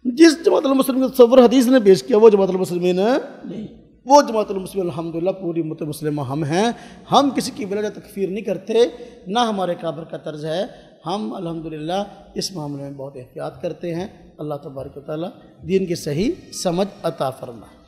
جس جماعت المسلمین کا تصور حدیث نے پیش کیا، وہ جماعت المسلمین نہیں۔ وہ جماعت المسلمین الحمدللہ پوری امت مسلمہ ہم ہیں، ہم کسی کی بلا وجہ تکفیر نہیں کرتے، نہ ہمارے کابر کا طرز ہے، ہم الحمدللہ اس معاملے میں بہت احتیاط کرتے ہیں۔ اللہ تبارک و تعالیٰ دین کی صحیح سمجھ عطا فرمائے۔